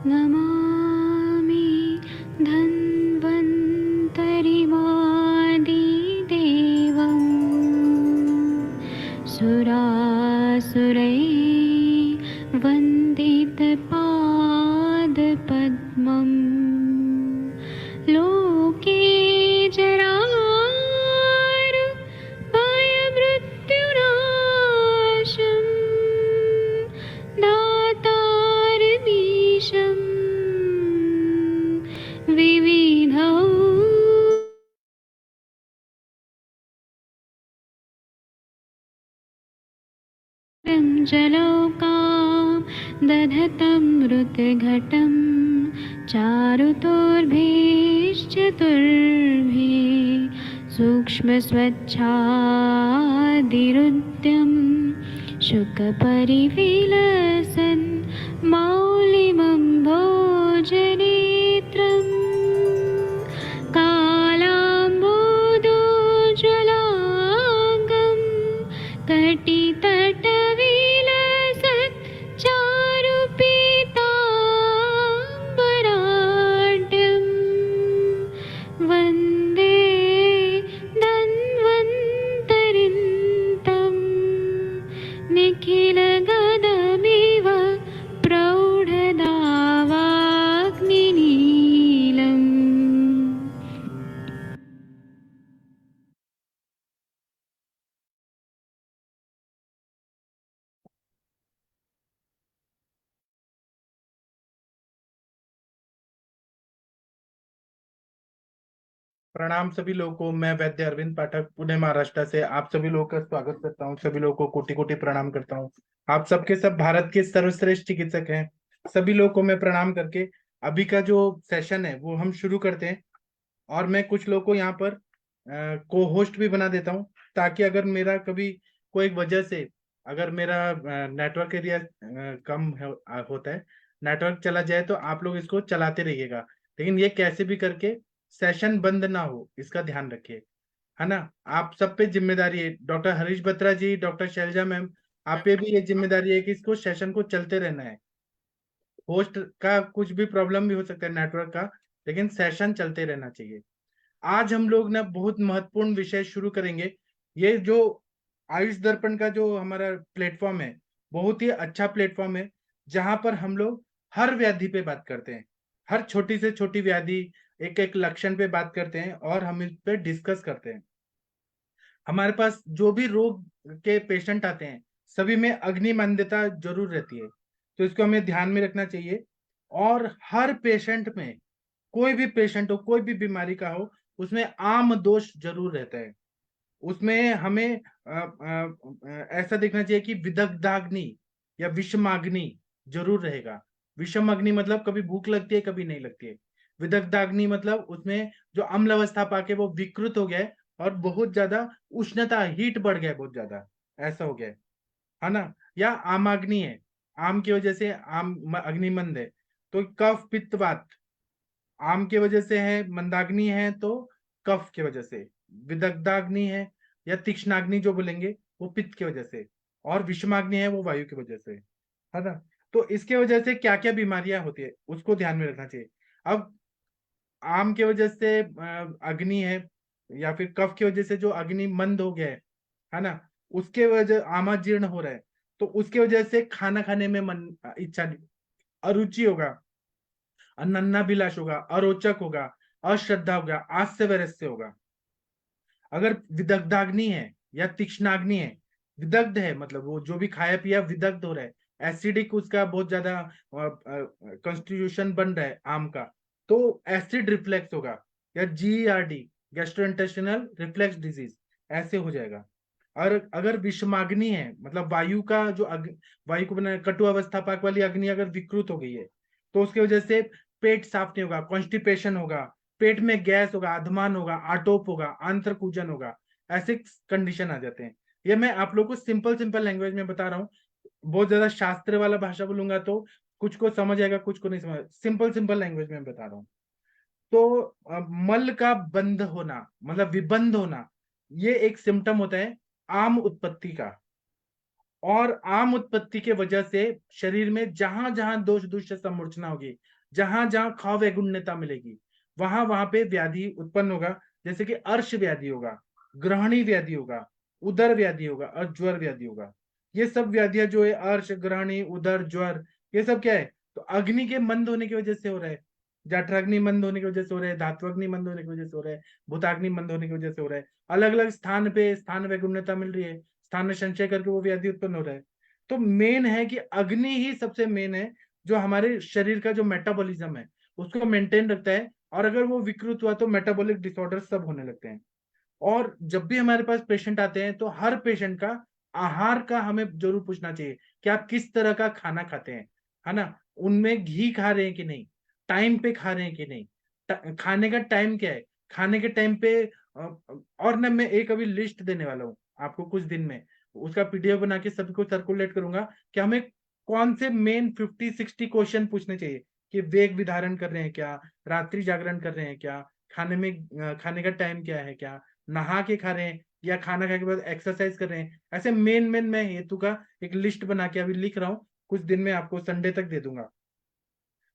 नमामि धन्वन्तरिमादिदेवं सुरासुरैर्वन्दितपादपद्मं लोके जरामृत्युनाशं दातारमीशं विविधौ जलोकां दधतं मृतघटं चारुतोर्भिश्चतुर्भिः सूक्ष्मस्वच्छादिरुद्यं शुकपरिविलसन् मौलिमं भोजनेत्रम् कालाम्बोदोज्ज्वलाङ्गं कटितटविलसत् चारुपीताम्बराढ्यं वन्दे धन्वन्तरिन्तं निखिलगदमिव प्रौढदावाग्निनीलम्। प्रणाम सभी लोगों को। मैं वैद्य अरविंद पाठक पुणे महाराष्ट्र से आप सभी लोगों का स्वागत करता हूँ। सभी लोगों को कोटि कोटि प्रणाम करता हूँ। आप सबके सब भारत के सर्वश्रेष्ठ चिकित्सक हैं। सभी लोगों को मैं प्रणाम करके अभी का जो सेशन है वो हम शुरू करते हैं। और मैं कुछ लोगों को यहाँ पर को होस्ट भी बना देता हूँ, ताकि अगर मेरा कभी कोई वजह से अगर मेरा नेटवर्क एरिया होता है, नेटवर्क चला जाए, तो आप लोग इसको चलाते रहिएगा। लेकिन ये कैसे भी करके सेशन बंद ना हो, इसका ध्यान रखिए, है ना। आप सब पे जिम्मेदारी है। डॉक्टर हरीश बत्रा जी, डॉक्टर शैलजा मैम, आप पे भी ये जिम्मेदारी है कि इसको सेशन को चलते रहना है। होस्ट का कुछ भी प्रॉब्लम भी हो सकता है, नेटवर्क का, लेकिन सेशन चलते रहना चाहिए। आज हम लोग ना बहुत महत्वपूर्ण विषय शुरू करेंगे। ये जो आयुष दर्पण का जो हमारा प्लेटफॉर्म है, बहुत ही अच्छा प्लेटफॉर्म है, जहां पर हम लोग हर व्याधि पे बात करते हैं। हर छोटी से छोटी व्याधि, एक एक लक्षण पे बात करते हैं और हम इस पे डिस्कस करते हैं। हमारे पास जो भी रोग के पेशेंट आते हैं, सभी में अग्नि मान्यता जरूर रहती है, तो इसको हमें ध्यान में रखना चाहिए। और हर पेशेंट में, कोई भी पेशेंट हो, कोई भी बीमारी का हो, उसमें आम दोष जरूर रहता है। उसमें हमें ऐसा देखना चाहिए कि विदग्धाग्नि या विषमाग्नि जरूर रहेगा। विषमाग्नि मतलब कभी भूख लगती है, कभी नहीं लगती है। विदग्धाग्नि मतलब उसमें जो अम्ल अवस्था पाके वो विकृत हो गया है और बहुत ज्यादा उष्णता, हीट बढ़ गया है, बहुत ज्यादा ऐसा हो गया है ना। या आमाग्नि है, आम की वजह से आम अग्निमंद है, तो कफ पित्त वात। आम की वजह से है, मंदाग्नि है तो कफ की वजह से। विदग्धाग्नि है या तीक्ष्णाग्नि जो बोलेंगे, वो पित्त की वजह से। और विषमाग्नि है, वो वायु की वजह से, है ना। तो इसके वजह से क्या क्या बीमारियां होती है, उसको ध्यान में रखना चाहिए। अब आम की वजह से अग्नि है, या फिर कफ की वजह से जो अग्नि मंद हो गया है ना, उसके वजह आमाजीर्ण हो रहा है, तो उसके वजह से खाना खाने में मन, इच्छा, अरुचि होगा, नन्नाभिलाष होगा, अरोचक होगा, अश्रद्धा होगा, आस्य वैरस्य होगा। अगर विदग्धाग्नि है या तीक्ष्णाग्नि है, विदग्ध है मतलब वो जो भी खाया पिया विदग्ध हो रहा है, एसिडिक उसका बहुत ज्यादा कॉन्स्टिट्यूशन बन रहा है आम का, तो एसिड रिफ्लेक्स होगा, या GERD, गैस्ट्रोइंटेस्टिनल रिफ्लेक्स डिजीज, ऐसे हो जाएगा। और अगर विषमाग्नि है, मतलब वायु का जो वायु को बना कटु अवस्था पाक वाली अग्नि अगर विकृत हो गई है, तो उसकी वजह से पेट साफ नहीं होगा, कॉन्स्टिपेशन होगा, पेट में गैस होगा, अधमान होगा, आटोप होगा, आंत्र कूजन होगा, ऐसे कंडीशन आ जाते हैं। ये मैं आप लोग को सिंपल सिंपल लैंग्वेज में बता रहा हूँ। बहुत ज्यादा शास्त्र वाला भाषा बोलूंगा तो कुछ को समझ आएगा, कुछ को नहीं समझ। सिंपल सिंपल लैंग्वेज में बता रहा हूँ। तो मल का बंद होना मतलब विबंध होना, ये एक सिम्टम होता है आम उत्पत्ति का। और आम उत्पत्ति के वजह से शरीर में जहां जहां दोष दूष्य समूर्छना होगी, जहां जहां खा वैगुण्यता मिलेगी, वहां वहां पे व्याधि उत्पन्न होगा। जैसे कि अर्श व्याधि होगा, ग्रहणी व्याधि होगा, उदर व्याधि होगा और ज्वर व्याधि होगा। ये सब व्याधियां जो है, अर्श, ग्रहणी, उदर, ज्वर, ये सब क्या है? तो अग्नि के मंद होने की वजह से हो रहा है। जठराग्नि मंद होने की वजह से हो रहा है, धात्वग्नि मंद होने की वजह से हो रहा है, भूताग्नि मंद होने की वजह से हो रहा है। अलग अलग स्थान पे स्थान वैगुण्यता मिल रही है, स्थान में संचय करके वो व्याधि उत्पन्न हो रहा है। तो मेन है कि अग्नि ही सबसे मेन है, जो हमारे शरीर का जो मेटाबॉलिज्म है उसको मेंटेन रखता है। और अगर वो विकृत हुआ तो मेटाबॉलिक डिसऑर्डर सब होने लगते हैं। और जब भी हमारे पास पेशेंट आते हैं तो हर पेशेंट का आहार का हमें जरूर पूछना चाहिए कि आप किस तरह का खाना खाते हैं, है ना? उनमें घी खा रहे हैं कि नहीं, टाइम पे खा रहे हैं कि नहीं, खाने का टाइम क्या है, खाने के टाइम पे और ना मैं एक अभी लिस्ट देने वाला हूँ आपको कुछ दिन में, उसका पीडीएफ बना के सबको सर्कुलेट करूंगा कि हमें कौन से मेन 50-60 क्वेश्चन पूछने चाहिए। कि वेग विधारण कर रहे हैं क्या, रात्रि जागरण कर रहे हैं क्या, खाने में खाने का टाइम क्या है क्या, नहा के खा रहे हैं या खाना खाने के बाद एक्सरसाइज कर रहे हैं। ऐसे मेन मेन मैं हेतु का एक लिस्ट बना के अभी लिख रहा हूँ, कुछ दिन में आपको संडे तक दे दूंगा।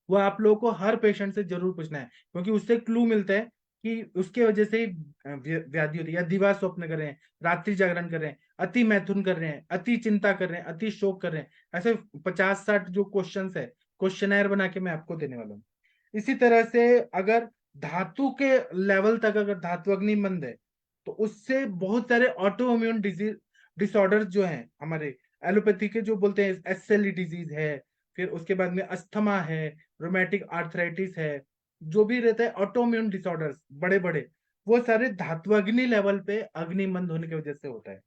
वो आप लोगों को हर पेशेंट से जरूर पूछना है, क्योंकि उससे क्लू मिलता है कि उसके वजह से ही व्याधि होती है। या दिवा स्वप्न कर रहे हैं, रात्रि जागरण कर रहे हैं, अति मैथुन कर रहे हैं, अति चिंता कर रहे हैं, अति शोक कर रहे हैं, ऐसे 50-60 जो क्वेश्चन है, क्वेश्चनर बना के मैं आपको देने वाला हूँ। इसी तरह से अगर धातु के लेवल तक अगर धातु अग्नि मंद है तो उससे बहुत सारे ऑटो इम्यून डिजीज डिसऑर्डर्स जो हैं हमारे एलोपैथी के, जो बोलते हैं एसएलई डिजीज है, फिर उसके बाद में अस्थमा है, रोमेटिक आर्थराइटिस है, जो भी रहता है ऑटोइम्यून डिसऑर्डर्स बड़े बड़े, वो सारे धात्वग्नि लेवल पे अग्निमंद होने की वजह से होता है।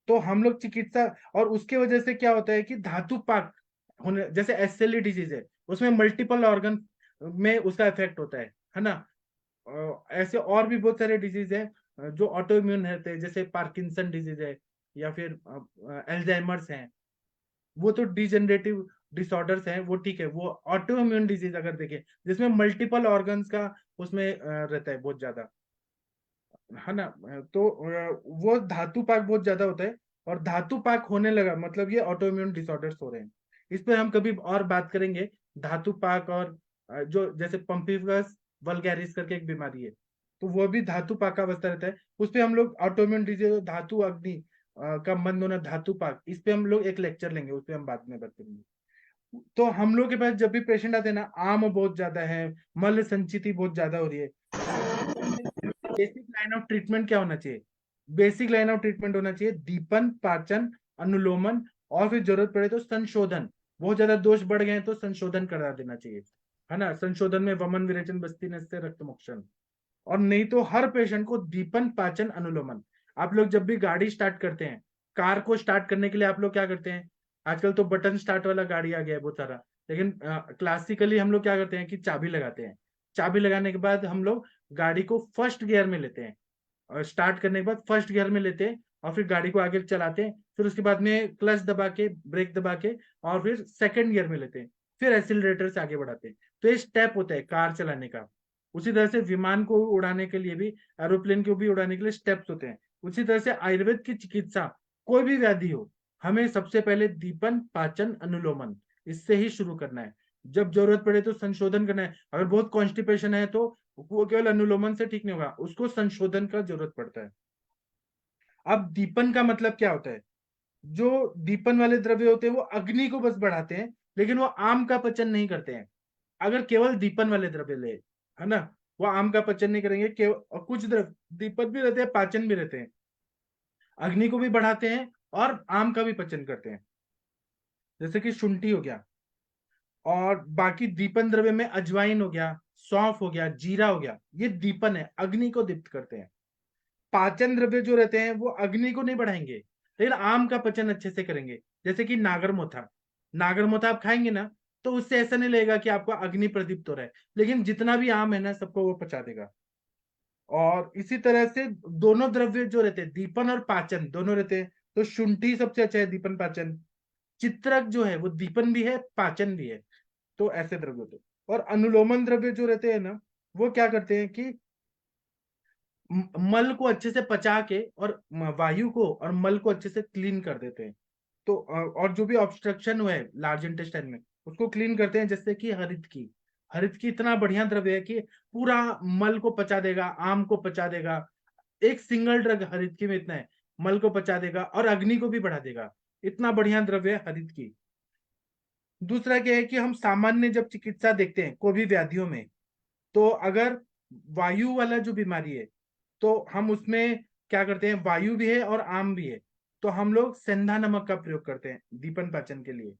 तो हम लोग चिकित्सा, और उसके वजह से क्या होता है कि धातु पाक होने, जैसे एसएलई डिजीज है उसमें मल्टीपल ऑर्गन में उसका इफेक्ट होता है ना? ऐसे और भी बहुत सारे डिजीज है जो ऑटो इम्यून रहते हैं, जैसे पार्किंसन डिजीज है या फिर एल्जाइमर्स है। वो तो डिजेनरेटिव डिसऑर्डर्स हैं, वो ठीक है। वो ऑटो इम्यून डिजीज अगर देखें जिसमें मल्टीपल ऑर्गन्स का उसमें रहता है बहुत ज्यादा, है ना? तो वो धातु पाक बहुत ज्यादा होता है। और धातु पाक होने लगा मतलब ये ऑटो इम्यून डिसऑर्डर्स हो रहे हैं। इस पर हम कभी और बात करेंगे। धातु पाक और जो जैसे पंपिफगस वल्गैरिस करके एक बीमारी है, तो वो भी धातु पाकावस्था रहता है। उस पे हम लोग ऑटो इम्यून डिजीज, धातु अग्नि का मंद होना, धातु पाक, इस पे हम लोग एक लेक्चर लेंगे, उस पे हम बाद में बात करेंगे। तो हम लोग के पास जब भी पेशेंट आते हैं ना, आम बहुत ज्यादा है, मल संचिति बहुत ज्यादा हो रही है, बेसिक लाइन ऑफ ट्रीटमेंट क्या होना चाहिए? बेसिक लाइन ऑफ ट्रीटमेंट होना चाहिए दीपन, पाचन, अनुलोमन, और फिर जरूरत पड़े तो संशोधन। बहुत ज्यादा दोष बढ़ गए हैं तो संशोधन करा देना चाहिए, है ना? संशोधन में वमन, विरेचन, बस्ती, नस्य, रक्त मोक्षण। और नहीं तो हर पेशेंट को दीपन, पाचन, अनुलोमन। आप लोग जब भी गाड़ी स्टार्ट करते हैं, कार को स्टार्ट करने के लिए आप लोग क्या करते हैं? आजकल तो बटन स्टार्ट वाला गाड़ी आ गया है बहुत सारा, लेकिन क्लासिकली हम लोग क्या करते हैं कि चाबी लगाते हैं। चाबी लगाने के बाद हम लोग गाड़ी को फर्स्ट गियर में लेते हैं, और स्टार्ट करने के बाद फर्स्ट गियर में लेते हैं, और फिर गाड़ी को आगे चलाते हैं। फिर उसके बाद में क्लच दबा के, ब्रेक दबा के, और फिर सेकंड गियर में लेते हैं, फिर एक्सीलरेटर से आगे बढ़ाते हैं। तो ये स्टेप होता है कार चलाने का। उसी तरह से विमान को उड़ाने के लिए भी, एरोप्लेन को भी उड़ाने के लिए स्टेप्स होते हैं। उसी तरह से आयुर्वेद की चिकित्सा, कोई भी व्याधि हो, हमें सबसे पहले दीपन, पाचन, अनुलोमन, इससे ही शुरू करना है। जब जरूरत पड़े तो संशोधन करना है। अगर बहुत कॉन्स्टिपेशन है तो वो केवल अनुलोमन से ठीक नहीं होगा, उसको संशोधन का जरूरत पड़ता है। अब दीपन का मतलब क्या होता है? जो दीपन वाले द्रव्य होते हैं वो अग्नि को बस बढ़ाते हैं, लेकिन वो आम का पचन नहीं करते हैं। अगर केवल दीपन वाले द्रव्य ले, है ना, वो आम का पचन नहीं करेंगे। केवल, और कुछ द्रव्य दीपन भी रहते हैं, पाचन भी रहते हैं, अग्नि को भी बढ़ाते हैं और आम का भी पचन करते हैं, जैसे कि शुंठी हो गया। और बाकी दीपन द्रव्य में अजवाइन हो गया, सौंफ हो गया, जीरा हो गया, ये दीपन है, अग्नि को दीप्त करते हैं। पाचन द्रव्य जो रहते हैं वो अग्नि को नहीं बढ़ाएंगे, लेकिन आम का पचन अच्छे से करेंगे। जैसे कि नागरमोथा, नागरमोथा आप खाएंगे ना, तो उससे ऐसा नहीं लगेगा कि आपको अग्नि प्रदीप्त हो रहा है, लेकिन जितना भी आम है ना सबको वो पचा देगा। और इसी तरह से दोनों द्रव्य जो रहते हैं, दीपन और पाचन दोनों रहते हैं, तो शुंठी सबसे अच्छा है दीपन पाचन। चित्रक जो है वो दीपन भी है, पाचन भी है। तो ऐसे द्रव्य होते हैं। और अनुलोमन द्रव्य जो रहते हैं ना, वो क्या करते हैं कि मल को अच्छे से पचा के और वायु को और मल को अच्छे से क्लीन कर देते हैं। तो और जो भी ऑब्स्ट्रक्शन हुआ है लार्ज इंटेस्टाइन में उसको क्लीन करते हैं, जैसे कि हरित की इतना बढ़िया द्रव्य है कि पूरा मल को पचा देगा, आम को पचा देगा। एक सिंगल ड्रग हरित की में इतना है, मल को पचा देगा और अग्नि को भी बढ़ा देगा। इतना बढ़िया द्रव्य है हरित की। दूसरा क्या है कि हम सामान्य जब चिकित्सा देखते हैं कोई भी व्याधियों में, तो अगर वायु वाला जो बीमारी है तो हम उसमें क्या करते हैं, वायु भी है और आम भी है, तो हम लोग सेंधा नमक का प्रयोग करते हैं दीपन पाचन के लिए।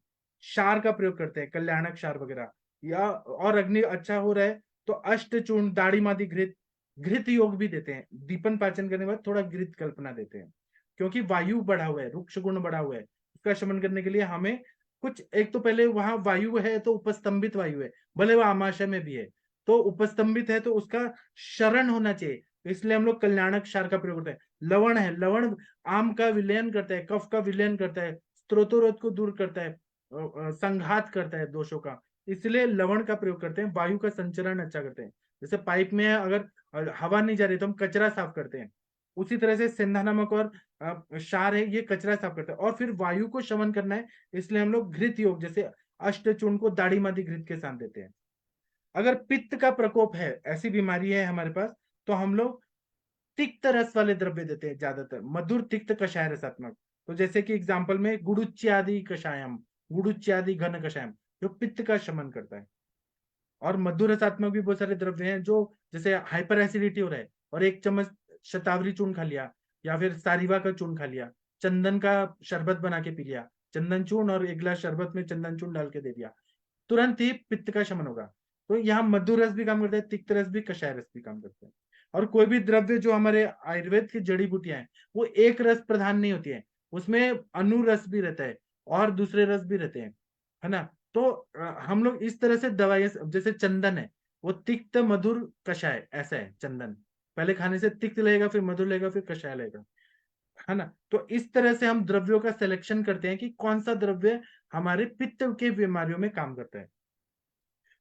क्षार का प्रयोग करते हैं, कल्याणक क्षार वगैरह। या और अग्नि अच्छा हो रहा है तो अष्ट चूर्ण, दाढ़ी मादी घृत, घृत योग भी देते हैं। दीपन पाचन करने के बाद थोड़ा घृत कल्पना देते हैं, क्योंकि वायु बढ़ा हुआ है, रुक्ष गुण बढ़ा हुआ है, उसका शमन करने के लिए हमें कुछ, एक तो पहले वहां वायु है तो उपस्तंभित वायु है, भले वो आमाशय में भी है, तो उपस्तंभित है तो उसका शरण होना चाहिए, इसलिए हम लोग कल्याणक क्षार का प्रयोग करते हैं। लवण है, लवण आम का विलयन करता है, कफ का विलयन करता है, स्त्रोतोरोध को दूर करता है, संघात करता है दोषों का, इसलिए लवण का प्रयोग करते हैं। वायु का संचरण अच्छा करते हैं, जैसे पाइप में अगर हवा नहीं जा रही तो हम कचरा साफ करते हैं, उसी तरह से सेंधा नमक और क्षार है, ये कचरा साफ करते हैं। और फिर वायु को शमन करना है, इसलिए हम लोग घृत योग जैसे अष्टचूर्ण को दाढ़ी मादी घृत के साथ देते हैं। अगर पित्त का प्रकोप है, ऐसी बीमारी है हमारे पास, तो हम लोग तिक्त रस वाले द्रव्य देते हैं ज्यादातर, मधुर तिक्त कषाय रसात्मक। तो जैसे कि एग्जाम्पल में गुड़ुच्यादि कषायम, गुड़ुच्यादि घन कषायम, जो पित्त का शमन करता है। और मधुर रसात्मक भी बहुत सारे द्रव्य हैं, जो जैसे हाइपर एसिडिटी हो रहा है और एक चम्मच शतावरी चूर्ण खा लिया, या फिर सारिवा का चूर्ण खा लिया, चंदन का शरबत बना के पी लिया, चंदन चूर्ण और एक गिलास शरबत में चंदन चूर्ण डाल के दे दिया, तुरंत ही पित्त का शमन होगा। तो यहाँ मधुर रस भी काम करता है, तिक्त रस भी, कषाय रस भी काम करते हैं। और कोई भी द्रव्य जो हमारे आयुर्वेद की जड़ी बूटियां हैं वो एक रस प्रधान नहीं होती है, उसमें अनुरस भी रहता है और दूसरे रस भी रहते हैं, है ना। तो हम लोग इस तरह से दवाई, जैसे चंदन है वो तिक्त मधुर कषाय, ऐसा है चंदन, पहले खाने से तिक्त लगेगा, फिर मधुर लगेगा, फिर कषाय लगेगा, है ना। तो इस तरह से हम द्रव्यों का सिलेक्शन करते हैं कि कौन सा द्रव्य हमारे पित्त के बीमारियों में काम करता है।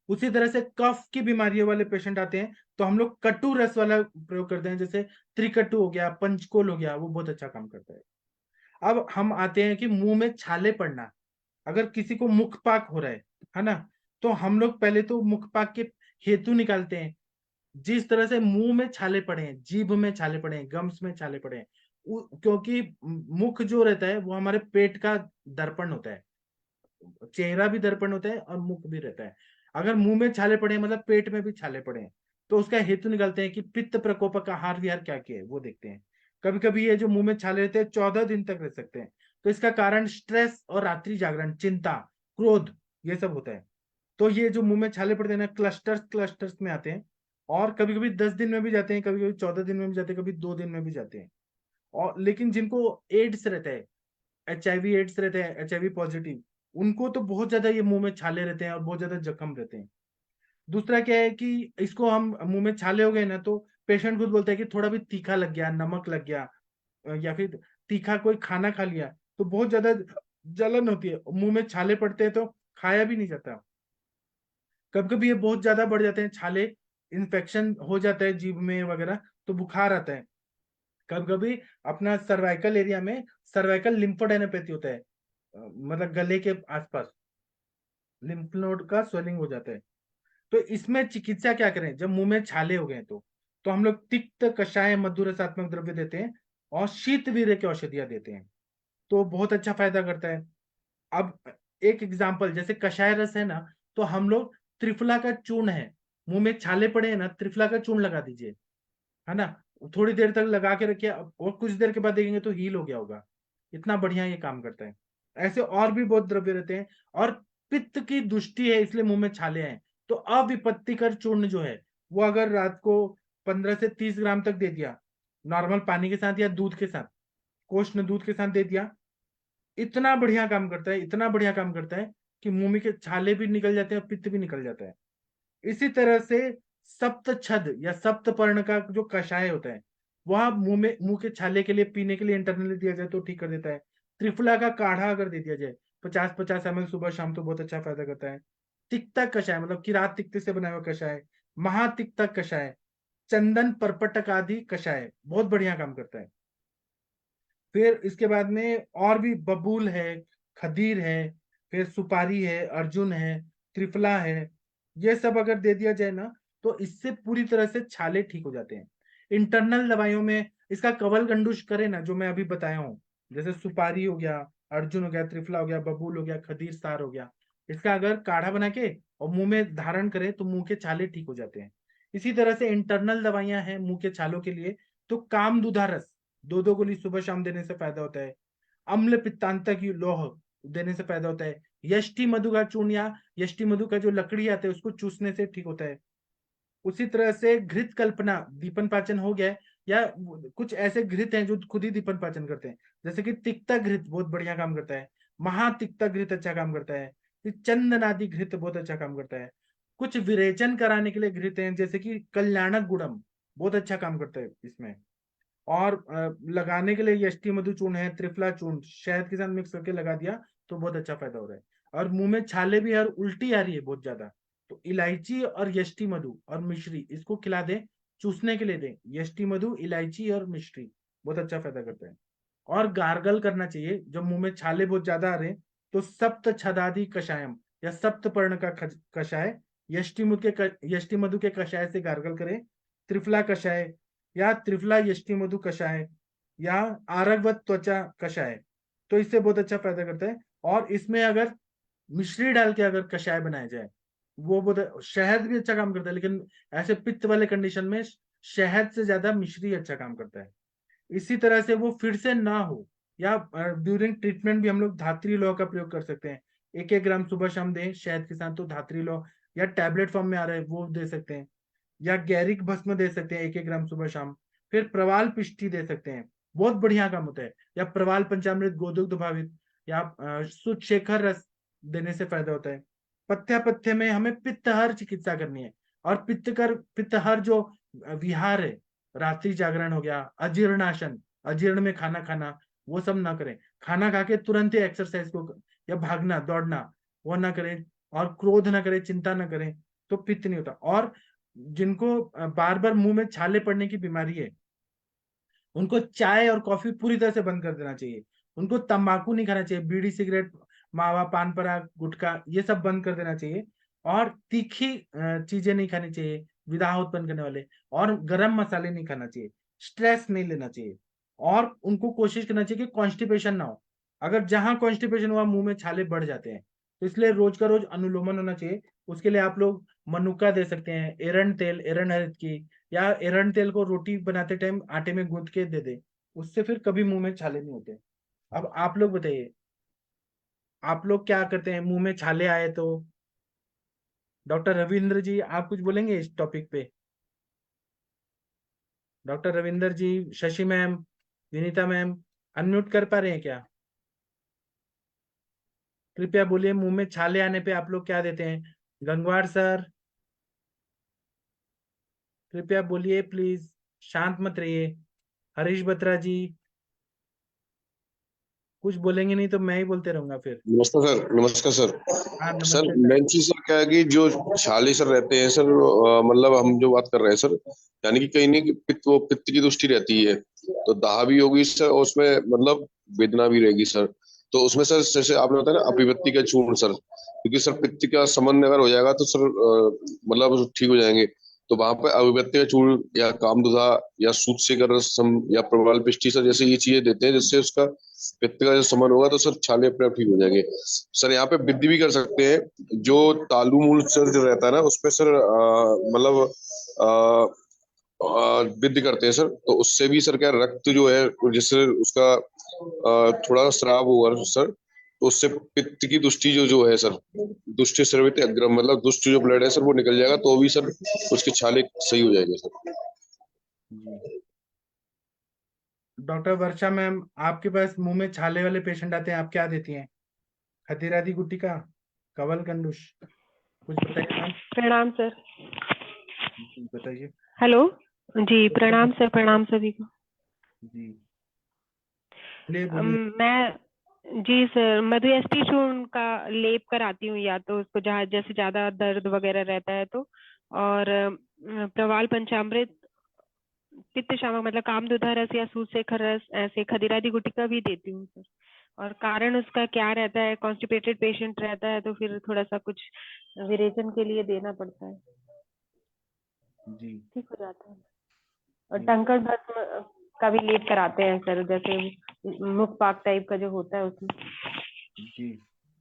उसी तरह से कफ की बीमारियों वाले पेशेंट आते हैं तो हम लोग कटु रस वाला प्रयोग करते हैं, जैसे त्रिकटु हो गया, पंचकोल हो गया, वो बहुत अच्छा काम करता है। अब हम आते हैं कि मुंह में छाले पड़ना, अगर किसी को मुखपाक हो रहा है ना, तो हम लोग पहले तो मुखपाक के हेतु निकालते हैं। जिस तरह से मुंह में छाले पड़े हैं, जीभ में छाले पड़े हैं, गम्स में छाले पड़े हैं, क्योंकि मुख जो रहता है वो हमारे पेट का दर्पण होता है, चेहरा भी दर्पण होता है और मुख भी रहता है। अगर मुंह में छाले पड़े हैं मतलब पेट में भी छाले पड़े हैं, तो उसका हेतु निकालते हैं कि पित्त प्रकोप का आहार विहार क्या क्या है वो देखते हैं। कभी कभी ये जो मुंह में छाले रहते हैं 14 दिन तक रह सकते हैं, तो इसका कारण स्ट्रेस और रात्रि जागरण, चिंता, क्रोध, ये सब होता है। तो ये जो मुंह में छाले पड़ते हैं ना, क्लस्टर्स क्लस्टर्स में आते हैं, और कभी कभी 10 दिन में भी जाते हैं, कभी कभी 14 दिन में भी जाते हैं, कभी 2 दिन में भी जाते हैं। और लेकिन जिनको एड्स रहता है, HIV एड्स रहते हैं, HIV पॉजिटिव, उनको तो बहुत ज्यादा ये मुंह में छाले रहते हैं और बहुत ज्यादा जख्म रहते हैं। दूसरा क्या है कि इसको हम मुंह में छाले हो गए ना, तो पेशेंट खुद बोलता है कि थोड़ा भी तीखा लग गया, नमक लग गया, या फिर तीखा कोई खाना खा लिया तो बहुत ज्यादा जलन होती है, मुंह में छाले पड़ते हैं तो खाया भी नहीं जाता। कभी कभी ये बहुत ज्यादा बढ़ जाते हैं छाले, इन्फेक्शन हो जाता है जीभ में वगैरह, तो बुखार आता है। कभी कभी अपना सर्वाइकल एरिया में सर्वाइकल लिम्फोडेनेपेथी होता है, मतलब गले के आसपास लिम्फ नोड का स्वेलिंग हो जाता है। तो इसमें चिकित्सा क्या करें जब मुंह में छाले हो गए तो हम लोग तिक्त कषाय मधुर रसात्मक द्रव्य देते हैं और शीत वीर्य की औषधियां देते हैं, तो बहुत अच्छा फायदा करता है। अब एक एग्जाम्पल, जैसे कषाय रस है ना, तो हम लोग त्रिफला का चूर्ण है, मुंह में छाले पड़े हैं ना, त्रिफला का चूर्ण लगा दीजिए, है ना, थोड़ी देर तक लगा के रखिए, और कुछ देर के बाद देखेंगे तो हील हो गया होगा। इतना बढ़िया ये काम करता है। ऐसे और भी बहुत द्रव्य रहते हैं। और पित्त की दुष्टि है इसलिए मुंह में छाले हैं, तो अविपत्तिकर चूर्ण जो है वो अगर रात को 15 से 30 ग्राम तक दे दिया, नॉर्मल पानी के साथ या दूध के साथ, कोष्ण दूध के साथ दे दिया, इतना बढ़िया काम करता है, इतना बढ़िया काम करता है कि मुंह में के छाले भी निकल जाते हैं और पित्त भी निकल जाता है। इसी तरह से सप्त छद या सप्त पर्ण का जो कषाय होता है वह मुंह के छाले के लिए पीने के लिए इंटरनली दिया जाए तो ठीक कर देता है। त्रिफला का काढ़ा अगर दे दिया जाए 50-50 ml सुबह शाम, तो बहुत अच्छा फायदा करता है। तिक्ता कषाय मतलब किरात तिक्ते से बना हुआ कषाय, महातिक्ता कषाय, चंदन परपटक आदि कषाय बहुत बढ़िया काम करता है। फिर इसके बाद में और भी बबूल है, खदीर है, फिर सुपारी है, अर्जुन है, त्रिफला है, ये सब अगर दे दिया जाए ना तो इससे पूरी तरह से छाले ठीक हो जाते हैं। इंटरनल दवाइयों में इसका कवल गंडूश करे ना, जो मैं अभी बताया हूँ, जैसे सुपारी हो गया, अर्जुन हो गया, त्रिफला हो गया, बबूल हो गया, खदीर सार हो गया, इसका अगर काढ़ा बना के और मुंह में धारण करें तो मुंह के छाले ठीक हो जाते हैं। इसी तरह से इंटरनल दवाइयां हैं मुंह के छालों के लिए, तो कामदुधा रस 2-2 गोली सुबह शाम देने से फायदा होता है। अम्ल पित्तांता की लौह देने से फायदा होता है। यष्टि मधु का चूर्ण या यष्टि मधु का जो लकड़ी आता है उसको चूसने से ठीक होता है। उसी तरह से घृत कल्पना दीपन पाचन हो गया है, या कुछ ऐसे घृत हैं जो खुद ही दीपन पाचन करते हैं, जैसे कि तिक्ता घृत बहुत बढ़िया काम करता है, महातिक्ता घृत अच्छा काम करता है, फिर चंदनादि घृत बहुत अच्छा काम करता है। कुछ विरेचन कराने के लिए घृत हैं, जैसे कि कल्याणक गुड़म बहुत अच्छा काम करता है इसमें। और लगाने के लिए यष्टि मधु चूर्ण है, त्रिफला चूर्ण शहद के साथ मिक्स करके लगा दिया तो बहुत अच्छा फायदा हो रहा है। और मुंह में छाले भी और उल्टी आ रही है बहुत ज्यादा, तो इलायची और यष्टि मधु और मिश्री इसको खिला दें, चूसने के लिए दें। यष्टि मधु, इलायची और मिश्री बहुत अच्छा फायदा करता है। और गार्गल करना चाहिए जब मुंह में छाले बहुत ज्यादा आ रहे हैं, तो सप्त छदादि कषायम या सप्त पर्ण का कषाय यष्टि मधु के कषाय से गार्गल करें। त्रिफला कषाय या त्रिफला यष्टि मधु कषाय या आरगवत त्वचा कषाय, तो इससे बहुत अच्छा फायदा करता है। और इसमें अगर मिश्री डाल के अगर कषाय बनाया जाए, वो बहुत, शहद भी अच्छा काम करता है, लेकिन ऐसे पित्त वाले कंडीशन में शहद से ज्यादा मिश्री अच्छा काम करता है। इसी तरह से वो फिर से ना हो, या ड्यूरिंग ट्रीटमेंट भी हम लोग धात्री लौ का प्रयोग कर सकते हैं। 1-1 ग्राम सुबह शाम दें शहद के साथ, तो धात्री लौ या टैबलेट फॉर्म में आ रहा है वो दे सकते हैं, या गैरिक भस्म दे सकते हैं 1-1 ग्राम सुबह शाम। फिर प्रवाल पिष्टी दे सकते हैं, बहुत बढ़िया काम होता है। या प्रवाल पंचामृत गोदुग्ध भावित या शुद्ध शेखर रस देने से फायदा होता है। पथ्य पथ्य में हमें पित्तहर चिकित्सा करनी है, और पित्तहर जो विहार है, रात्रि जागरण हो गया, अजीर्णासन, अजीर्ण में खाना खाना, वो सब ना करें। खाना खा के तुरंत ही एक्सरसाइज को या भागना दौड़ना वो ना करें, और क्रोध ना करें, चिंता ना करें, तो पित्त नहीं होता। और जिनको बार बार मुंह में छाले पड़ने की बीमारी है, उनको चाय और कॉफी पूरी तरह से बंद कर देना चाहिए। उनको तंबाकू नहीं खाना चाहिए, बीड़ी सिगरेट मावा पान पराग गुटखा ये सब बंद कर देना चाहिए। और तीखी चीजें नहीं खानी चाहिए विदाह उत्पन्न करने वाले, और गरम मसाले नहीं खाना चाहिए, स्ट्रेस नहीं लेना चाहिए। और उनको कोशिश करना चाहिए कि कॉन्स्टिपेशन ना हो। अगर जहां कॉन्स्टिपेशन हुआ मुंह में छाले बढ़ जाते हैं, तो इसलिए रोज का रोज अनुलोमन होना चाहिए। उसके लिए आप लोग मनुका दे सकते हैं, एरंड तेल, एरंड हरित की, या एरंड तेल को रोटी बनाते टाइम आटे में गूंथ के दे दे, उससे फिर कभी मुंह में छाले नहीं होते। अब आप लोग बताइए, आप लोग क्या करते हैं मुंह में छाले आए तो? डॉक्टर रविंद्र जी आप कुछ बोलेंगे इस टॉपिक पे? Doctor Ravindra ji, Shashi ma'am, Vinita ma'am, unmute कर पा रहे हैं क्या? कृपया बोलिए, मुंह में छाले आने पे आप लोग क्या देते हैं? गंगवार सर, कृपया बोलिए प्लीज, शांत मत रहिए। हरीश बत्रा जी, कुछ बोलेंगे नहीं तो मैं ही बोलते रहूंगा फिर। नमस्कार सर। नमस्कार सर। हाँ सर नमस्ते सर। मेन चीज सर क्या है कि जो छाले सर रहते हैं सर, मतलब हम जो बात कर रहे हैं सर, यानी कि कहीं नहीं कि पित्त की दृष्टि रहती है, तो दाह भी होगी सर और उसमें मतलब वेदना भी रहेगी सर। तो उसमें सर जैसे आपने बताया ना अपिवृत्ति का चूर्ण सर, क्योंकि सर पित्त का समन अगर हो जाएगा तो सर मतलब ठीक हो जाएंगे। तो वहां पे अभिव्यक्ति का चूर्ण या कामदुधा या सूत से कर रसम या प्रवाल पिष्टी सर जैसे ये चीजें देते हैं, जिससे उसका पित्त का जो समन होगा तो सर छाले अपने आप ठीक हो जाएंगे। सर यहाँ पे वृद्धि भी कर सकते हैं, जो तालु मूल सर जो रहता है ना उसपे सर मतलब वृद्धि करते हैं सर, तो उससे भी सर क्या रक्त जो है जिससे उसका थोड़ा स्राव होगा सर, तो उससे पित्त की दुष्टि जो है सर, दुष्ट स्रवित अग्रम मतलब दुष्ट जो ब्लड है सर वो निकल जाएगा, तो भी सर उसके छाले सही हो जाएंगे सर। जी डॉक्टर वर्षा मैम, आपके पास मुंह में छाले वाले पेशेंट आते हैं, आप क्या देती हैं? खतीरादी गुटिका, कवल कंडूश, कुछ बताइए मैम। प्रणाम सर। जी, बताइए। हेलो। जी प्रणाम सर, प्रणाम सभी को। जी बोलिए बोलिए। मैं जी सर मधुएष्टि चूर्ण का लेप कराती हूँ, या तो उसको जहाँ जैसे ज्यादा दर्द वगैरह रहता है तो, और प्रवाल पंचामृत, पित्त शामक मतलब कामदुधा रस या सूत शेखर रस, ऐसे खदिरादी गुटिका भी देती हूँ सर। और कारण उसका क्या रहता है, कॉन्स्टिपेटेड पेशेंट रहता है तो फिर थोड़ा सा कुछ विरेचन के लिए देना पड़ता है, जी ठीक हो जाता है। और जी टंकण भस्म का भी लेप कराते हैं सर, जैसे मुख पाक टाइप का जो होता है उसमें। जी।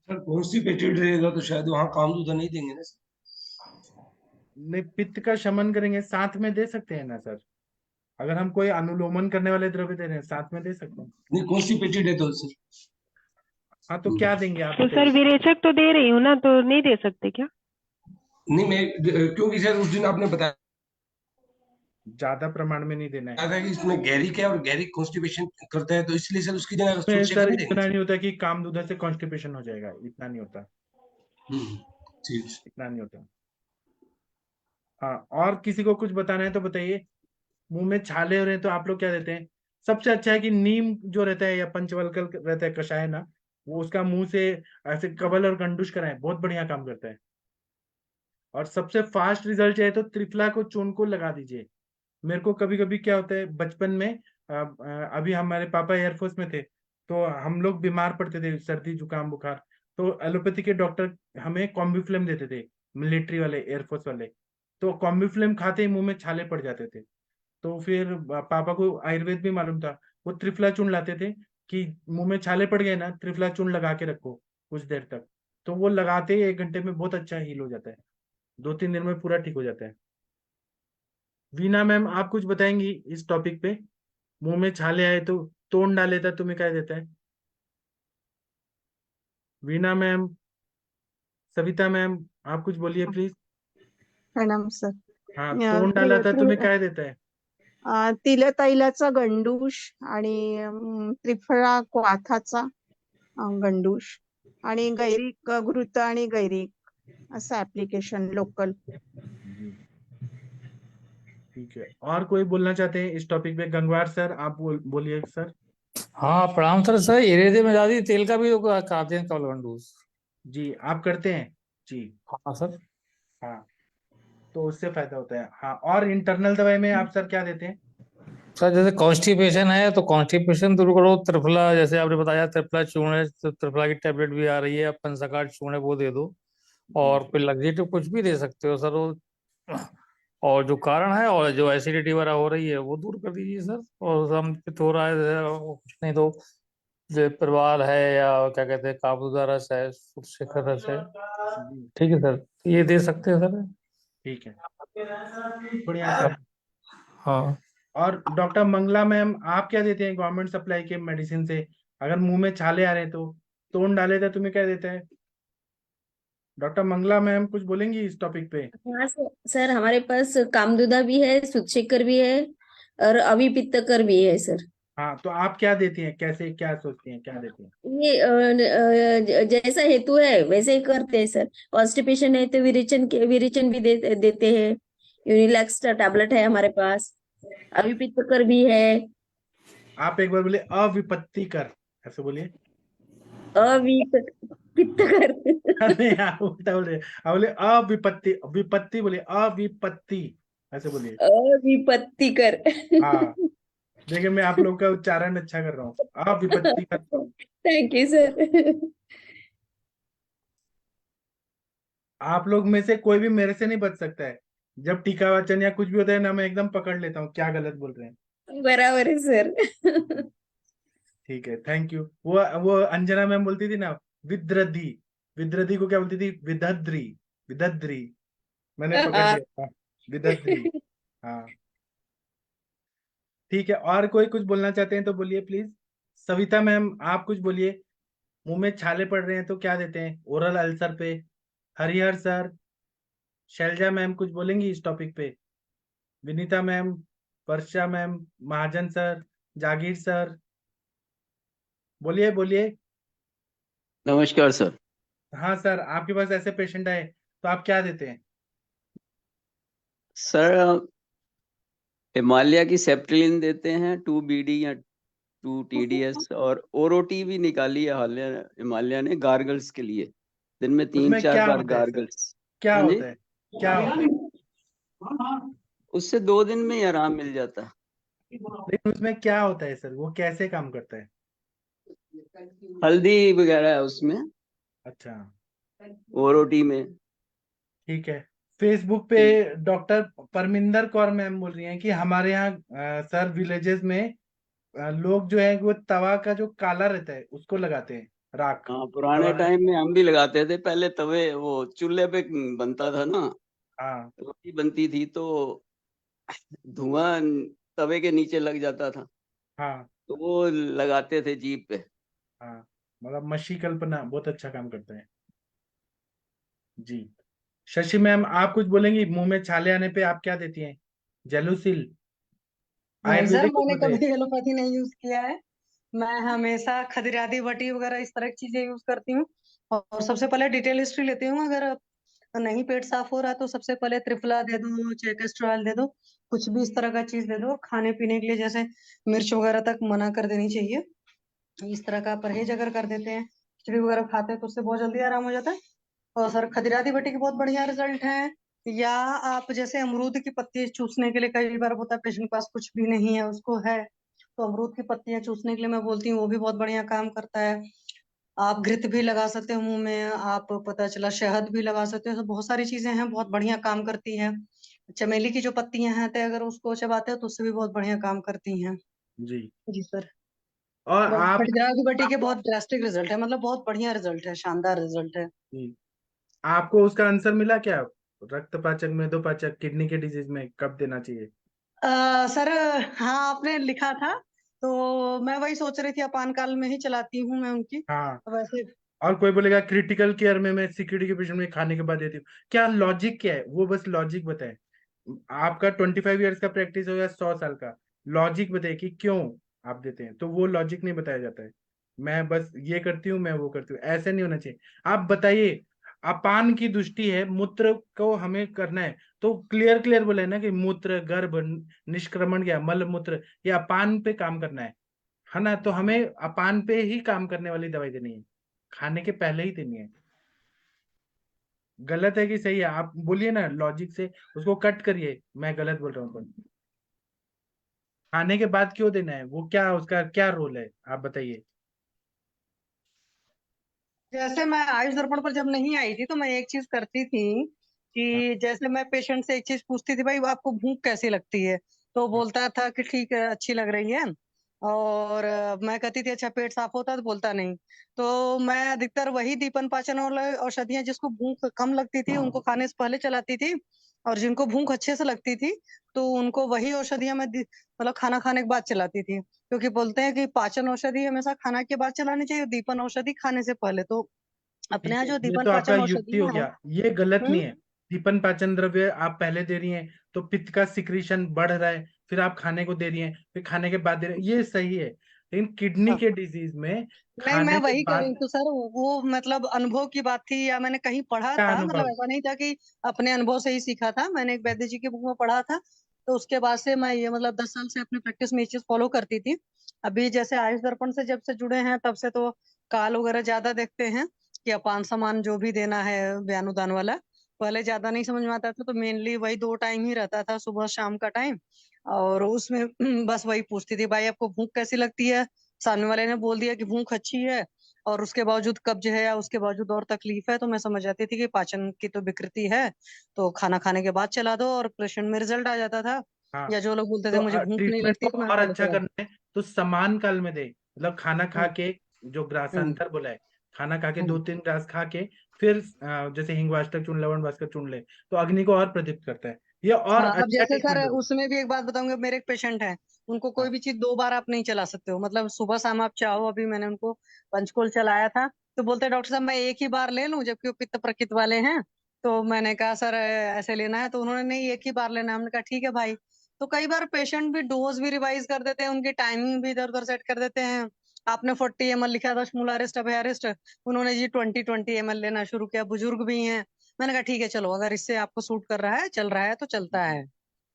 सर कॉन्स्टिपेटेड रहेगा तो शायद वहाँ कामधुदा नहीं देंगे ना सर? नहीं, पित्त का शमन करेंगे, साथ में दे सकते हैं ना सर। अगर हम कोई अनुलोमन करने वाले द्रव्य दे रहे हैं साथ में दे सकते हैं। नहीं कॉन्स्टिपेटेड है तो सर। हाँ, तो क्या देंगे आप तो सर बताइए। विरेचक तो दे रही हूँ ना, तो नहीं दे सकते क्या? नहीं मैं क्योंकि सर उस दिन आपने बताया ज्यादा प्रमाण में नहीं देना है। था कि इसमें गैरिक है और गैरिक कॉन्स्टिपेशन करता है, तो इसलिए सर उसकी जगह में सूट सर नहीं इतना देंगे। नहीं होता कि कामदूदा से कॉन्स्टिपेशन हो जाएगा, इतना नहीं होता, हम्म, ठीक। इतना नहीं होता। हाँ, और किसी को कुछ बताना है तो बताइए। मुंह में छाले हो रहे हैं तो आप लोग क्या देते हैं? सबसे अच्छा है कि नीम जो रहता है या पंचवल्कल रहता है, कषाय ना, वो उसका मुंह से ऐसे कबल और गंडुश कराएं, बहुत बढ़िया काम करता है। और सबसे फास्ट रिजल्ट चाहिए तो त्रिफला को चूर्ण को लगा दीजिए। मेरे को कभी कभी क्या होता है बचपन में, अभी हमारे पापा एयरफोर्स में थे, तो हम लोग बीमार पड़ते थे, सर्दी जुकाम बुखार, तो एलोपैथी के डॉक्टर हमें कॉम्बिफ्लेम देते थे, मिलिट्री वाले, एयरफोर्स वाले। तो कॉम्बिफ्लेम खाते ही मुंह में छाले पड़ जाते थे। तो फिर पापा को आयुर्वेद भी मालूम था, वो त्रिफला चूर्ण लाते थे कि मुंह में छाले पड़ गए ना, त्रिफला चूर्ण लगा के रखो कुछ देर तक। तो वो लगाते ही 1 घंटे में बहुत अच्छा हील हो जाता है, 2-3 दिन में पूरा ठीक हो जाता है। वीना मैम, आप कुछ बताएंगी इस टॉपिक पे? मुंह में छाले आए तो तोड़ डाले था, तुम्हें क्या देता है? वीना मैम, सविता मैम, आप कुछ बोलिए प्लीज। प्रणाम सर। हाँ, तोड़ डाला था तुम्हें क्या देता है? तिलतैलाचा गंडूश आणि त्रिफळा क्वाथाचा गंडूश आणि गैरिक घृत आणि गैरिक असं ऍप्लिकेशन लोकल। जी, ठीक है। और कोई बोलना चाहते हैं इस टॉपिक पे? गंगवार सर, आप बोलिए सर। हाँ प्रणाम सर। सर इरेदे में ज्यादा तेल का भी तो खाते हैं कबल गंडूस? जी, आप करते हैं? जी। हाँ सर। हाँ, तो उससे फायदा होता है। हाँ, और इंटरनल दवाई में आप सर क्या देते हैं? सर जैसे कॉन्स्टिपेशन है तो कॉन्स्टिपेशन दूर करो, त्रिफला जैसे आपने बताया, त्रिफला चूर्ण है तो त्रिफला की टेबलेट भी आ रही है, पंचकार्ड चूर्ण है वो दे दो। जी और फिर लग्जेटिव कुछ भी दे सकते हो सर वो। और जो कारण है और जो एसिडिटी वगैरह हो रही है वो दूर कर दीजिए सर। और हम पित्त हो रहा है वो कुछ नहीं तो जो प्रवाल है या क्या कहते हैं काबूलिवाला रस है, शिखर रस है, जी, ठीक है सर, ये दे सकते हैं सर। ठीक है, बढ़िया सर। हाँ और डॉक्टर मंगला मैम, आप क्या देते हैं गवर्नमेंट सप्लाई के मेडिसिन से? अगर मुंह में छाले आ रहे हैं तो तोड़ डाले तो तुम्हें क्या देता है? डॉक्टर मंगला मैम, कुछ बोलेंगी इस टॉपिक पे? हाँ सर, हमारे पास कामदुदा भी है, सुचेकर भी है और अविपित्तकर भी है सर। हाँ, तो आप क्या देती हैं, कैसे, क्या सोचती हैं, क्या देती हैं? ये जैसा हेतु है वैसे ही करते हैं सर। कॉन्स्टिपेशन है तो विरेचन भी देते हैं। यूनिलैक्स टैबलेट है हमारे पास, अविपित्तकर भी है। आप एक बार बोले अविपत्ति कर, ऐसे बोलिए। अविपित्तकर नहीं, आप उल्टा बोल रहे हैं। आप बोले अविपत्ति, विपत्ति बोले, अविपत्ति ऐसे बोलिए। अविपत्तिकर हाँ, देखिए मैं आप लोग का उच्चारण अच्छा कर रहा हूँ, अविपत्ति कर। Thank you sir. आप लोग में से कोई भी मेरे से नहीं बच सकता है। जब टीका वाचन या कुछ भी होता है ना, मैं एकदम पकड़ लेता हूँ क्या गलत बोल रहे हैं। बराबर है सर। ठीक है, थैंक यू। वो अंजना मैम बोलती थी ना, विद्रधी, विद्रधी को क्या बोलती थी? विदद्री, विदद्री। मैंने पकड़ लिया था, विदद्री। हाँ, ठीक है। और कोई कुछ बोलना चाहते हैं तो बोलिए प्लीज। सविता मैम, आप कुछ बोलिए। मुंह में छाले पड़ रहे हैं तो क्या देते हैं ओरल अल्सर पे? हरिहर सर, शैलजा मैम कुछ बोलेंगी इस टॉपिक पे? विनीता मैम, वर्षा मैम, महाजन सर, जागीर सर, बोलिए बोलिए। नमस्कार सर। हाँ सर, आपके पास ऐसे पेशेंट आए तो आप क्या देते हैं? सर हिमालय की सेप्टिलिन देते हैं 2 BD या 2 TDS, और ओरोटी भी निकाली है हिमालय ने गार्गल्स के लिए, दिन में उसमें 3-4 क्या बार होता है सर? गार्गल्स। क्या हाँ जी, होता है, क्या होता है? उससे 2 दिन में ही आराम मिल जाता है। लेकिन उसमें क्या होता है सर, वो कैसे काम करता है? हल्दी वगैरह है उसमें, अच्छा ओरोटी में। ठीक है। फेसबुक पे डॉक्टर परमिंदर कौर मैम बोल रही हैं कि हमारे यहाँ सर विलेजेस में लोग जो है वो तवा का जो काला रहता है उसको लगाते हैं, राख। हाँ, पुराने तवा, टाइम में हम भी लगाते थे। पहले तवे वो चूल्हे पे बनता था ना, हाँ रोटी बनती थी तो धुआं तवे के नीचे लग जाता था, हाँ तो वो लगाते थे जीभ पे। हाँ, मतलब मशी कल्पना बहुत अच्छा काम करता है जी। शशि मैम आप कुछ बोलेंगी? मुंह में छाले आने पे आप क्या देती हैं? जेलुसिल, नहीं सर, आयुर्वेदिक कुछ मैंने बताइए। कभी एलोपैथी नहीं यूज किया है। मैं हमेशा खदिरादी बटी वगैरह इस तरह की चीजें यूज करती हूँ। और सबसे पहले डिटेल हिस्ट्री लेती हूँ। अगर नहीं पेट साफ हो रहा है तो सबसे पहले त्रिफला दे दो, चाहे कैस्टर ऑयल दे दो, कुछ भी इस तरह का चीज दे दो। खाने पीने के लिए जैसे मिर्च वगैरह तक मना कर देनी चाहिए। इस तरह का परहेज अगर कर देते हैं, खिचड़ी वगैरह खाते हैं, तो उससे बहुत जल्दी आराम हो जाता है। और सर खदिरादी बटी के बहुत बढ़िया रिजल्ट है। या आप जैसे अमरूद की पत्ती चूसने के लिए, कई बार होता है पेशेंट के पास कुछ भी नहीं है, उसको है तो अमरूद की पत्तियां चूसने के लिए मैं बोलती हूँ, वो भी बहुत बढ़िया काम करता है। आप घृत भी लगा सकते हो मुंह में, आप पता चला शहद भी लगा सकते हो। तो बहुत सारी चीजें हैं, बहुत बढ़िया काम करती हैं। चमेली की जो पत्तियां हैं, तो अगर उसको चबाते हो तो उससे भी बहुत बढ़िया काम करती हैं। जी। जी सर। और बस आप, खजरार की बटी के बहुत ड्रास्टिक रिजल्ट है, मतलब बहुत बढ़िया रिजल्ट है, शानदार रिजल्ट है। जी, आपको उसका आंसर मिला क्या? रक्त पाचक, मेदोपाचक, किडनी के डिजीज में कब देना चाहिए? सर हाँ, आपने लिखा था तो मैं वही सोच रही थी, अपान में ही चलाती हूँ मैं उनकी हाँ। वैसे। और कोई बोलेगा क्रिटिकल केयर में मैं सिक्योरिटी के पेशेंट में खाने के बाद देती हूँ, क्या लॉजिक क्या है? वो बस लॉजिक बताए। आपका 25 ईयर्स का प्रैक्टिस हो या 100 साल का, लॉजिक बताइए कि क्यों आप देते हैं। तो वो लॉजिक नहीं बताया जाता है, मैं बस ये करती हूँ, मैं वो करती हूँ, ऐसे नहीं होना चाहिए। आप बताइए, अपान की दृष्टि है, मूत्र को हमें करना है तो क्लियर क्लियर बोले ना कि मूत्र, गर्भ, निष्क्रमण, या मल मूत्र, ये अपान पे काम करना है ना? तो हमें अपान पे ही काम करने वाली दवाई देनी है, खाने के पहले ही देनी है। गलत है कि सही है? आप बोलिए ना लॉजिक से, उसको कट करिए, मैं गलत बोल रहा हूँ तो। खाने के बाद क्यों देना है? वो क्या, उसका क्या रोल है, आप बताइए। जैसे मैं आयुष दर्पण पर जब नहीं आई थी तो मैं एक चीज करती थी हाँ, कि जैसे मैं पेशेंट से एक चीज पूछती थी, भाई आपको भूख कैसी लगती है, तो हाँ, बोलता था कि ठीक है, अच्छी लग रही है। और मैं कहती थी अच्छा पेट साफ होता है, तो बोलता नहीं। तो मैं अधिकतर वही दीपन पाचन और औषधियां जिसको भूख कम लगती थी उनको खाने से पहले चलाती थी, और जिनको भूख अच्छे से लगती थी तो उनको वही औषधियां मैं मतलब खाना खाने के बाद चलाती थी। क्योंकि बोलते हैं कि पाचन औषधि हमेशा खाना के बाद चलानी चाहिए, दीपन औषधि खाने से पहले। तो अपने ठीक यहाँ है, जो ये दीपन तो आपका पाचन युक्ति हो औषधियां हैं। गया, ये गलत नहीं हम्म। है। दीपन पाचन द्रव्य आप पहले दे रही हैं तो पित्त का सिक्रीशन बढ़ रहा है, फिर आप खाने को दे रही हैं, फिर खाने के बाद दे रहे हैं, ये सही है। लेकिन किडनी हाँ। के डिजीज में नहीं, मैं खाने के वही कह रही बाद, हूँ तो सर, वो मतलब अनुभव की बात थी, या मैंने कहीं पढ़ा क्या था, मतलब अनुभव? ऐसा नहीं था कि अपने अनुभव से ही सीखा था। मैंने एक वैद्य जी की बुक में पढ़ा था, तो उसके बाद से मैं ये मतलब 10 साल से अपने प्रैक्टिस में ये चीज फॉलो करती थी। अभी जैसे आयुष दर्पण से जब से जुड़े हैं तब से तो काल वगैरह ज्यादा देखते हैं कि अपान सामान जो भी देना है व्यानुदान वाला। पहले ज्यादा नहीं समझ में आता था, तो मेनली वही 2 टाइम ही रहता था, सुबह शाम का टाइम। और उसमें बस वही पूछती थी, भाई आपको भूख कैसी लगती है। सामने वाले ने बोल दिया कि भूख अच्छी है, और उसके बावजूद कब्ज है या उसके बावजूद और तकलीफ है, तो मैं समझ जाती थी कि पाचन की तो विकृति है। तो खाना खाने के बाद चला दो और पेशेंट में रिजल्ट आ जाता था। हाँ, या जो लोग बोलते थे तो मुझे भूख नहीं ट्रीटमेंट को लगती, तो मैं और पहले अच्छा चला। करना है तो समान काल में दे, मतलब खाना खा हम्म। के, जो हम्म। ग्रासांतर बोला है, खाना खा के हम्म। 2-3 ग्रास खा के फिर जैसे हिंगवाष्टक चूर्ण, लवण भास्कर चूर्ण ले, तो अग्नि को और प्रदीप्त करता है, ये और हाँ, अब अच्छा जैसे सर ट्रीटमेंट होगा। उसमें भी एक बात बताऊंगा, मेरे एक पेशेंट है, उनको कोई हाँ, भी चीज 2 बार आप नहीं चला सकते हो, मतलब सुबह शाम आप चाहो। अभी मैंने उनको पंचकोल चलाया था, तो बोलते डॉक्टर साहब मैं एक ही बार ले लूं, जबकि वो पित्त प्रकृत वाले हैं। तो मैंने कहा सर ऐसे लेना है, तो उन्होंने नहीं एक ही बार लेना है। हमने कहा ठीक है भाई। तो कई बार पेशेंट भी डोज भी रिवाइज कर देते हैं, उनकी टाइमिंग भी इधर उधर सेट कर देते हैं। आपने 40 ml लिखा था स्मूलारिस्ट अभयारिस्ट, उन्होंने जी 20-20 ml लेना शुरू किया, बुजुर्ग भी हैं। मैंने कहा ठीक है चलो, अगर इससे आपको सूट कर रहा है, चल रहा है, तो चलता है।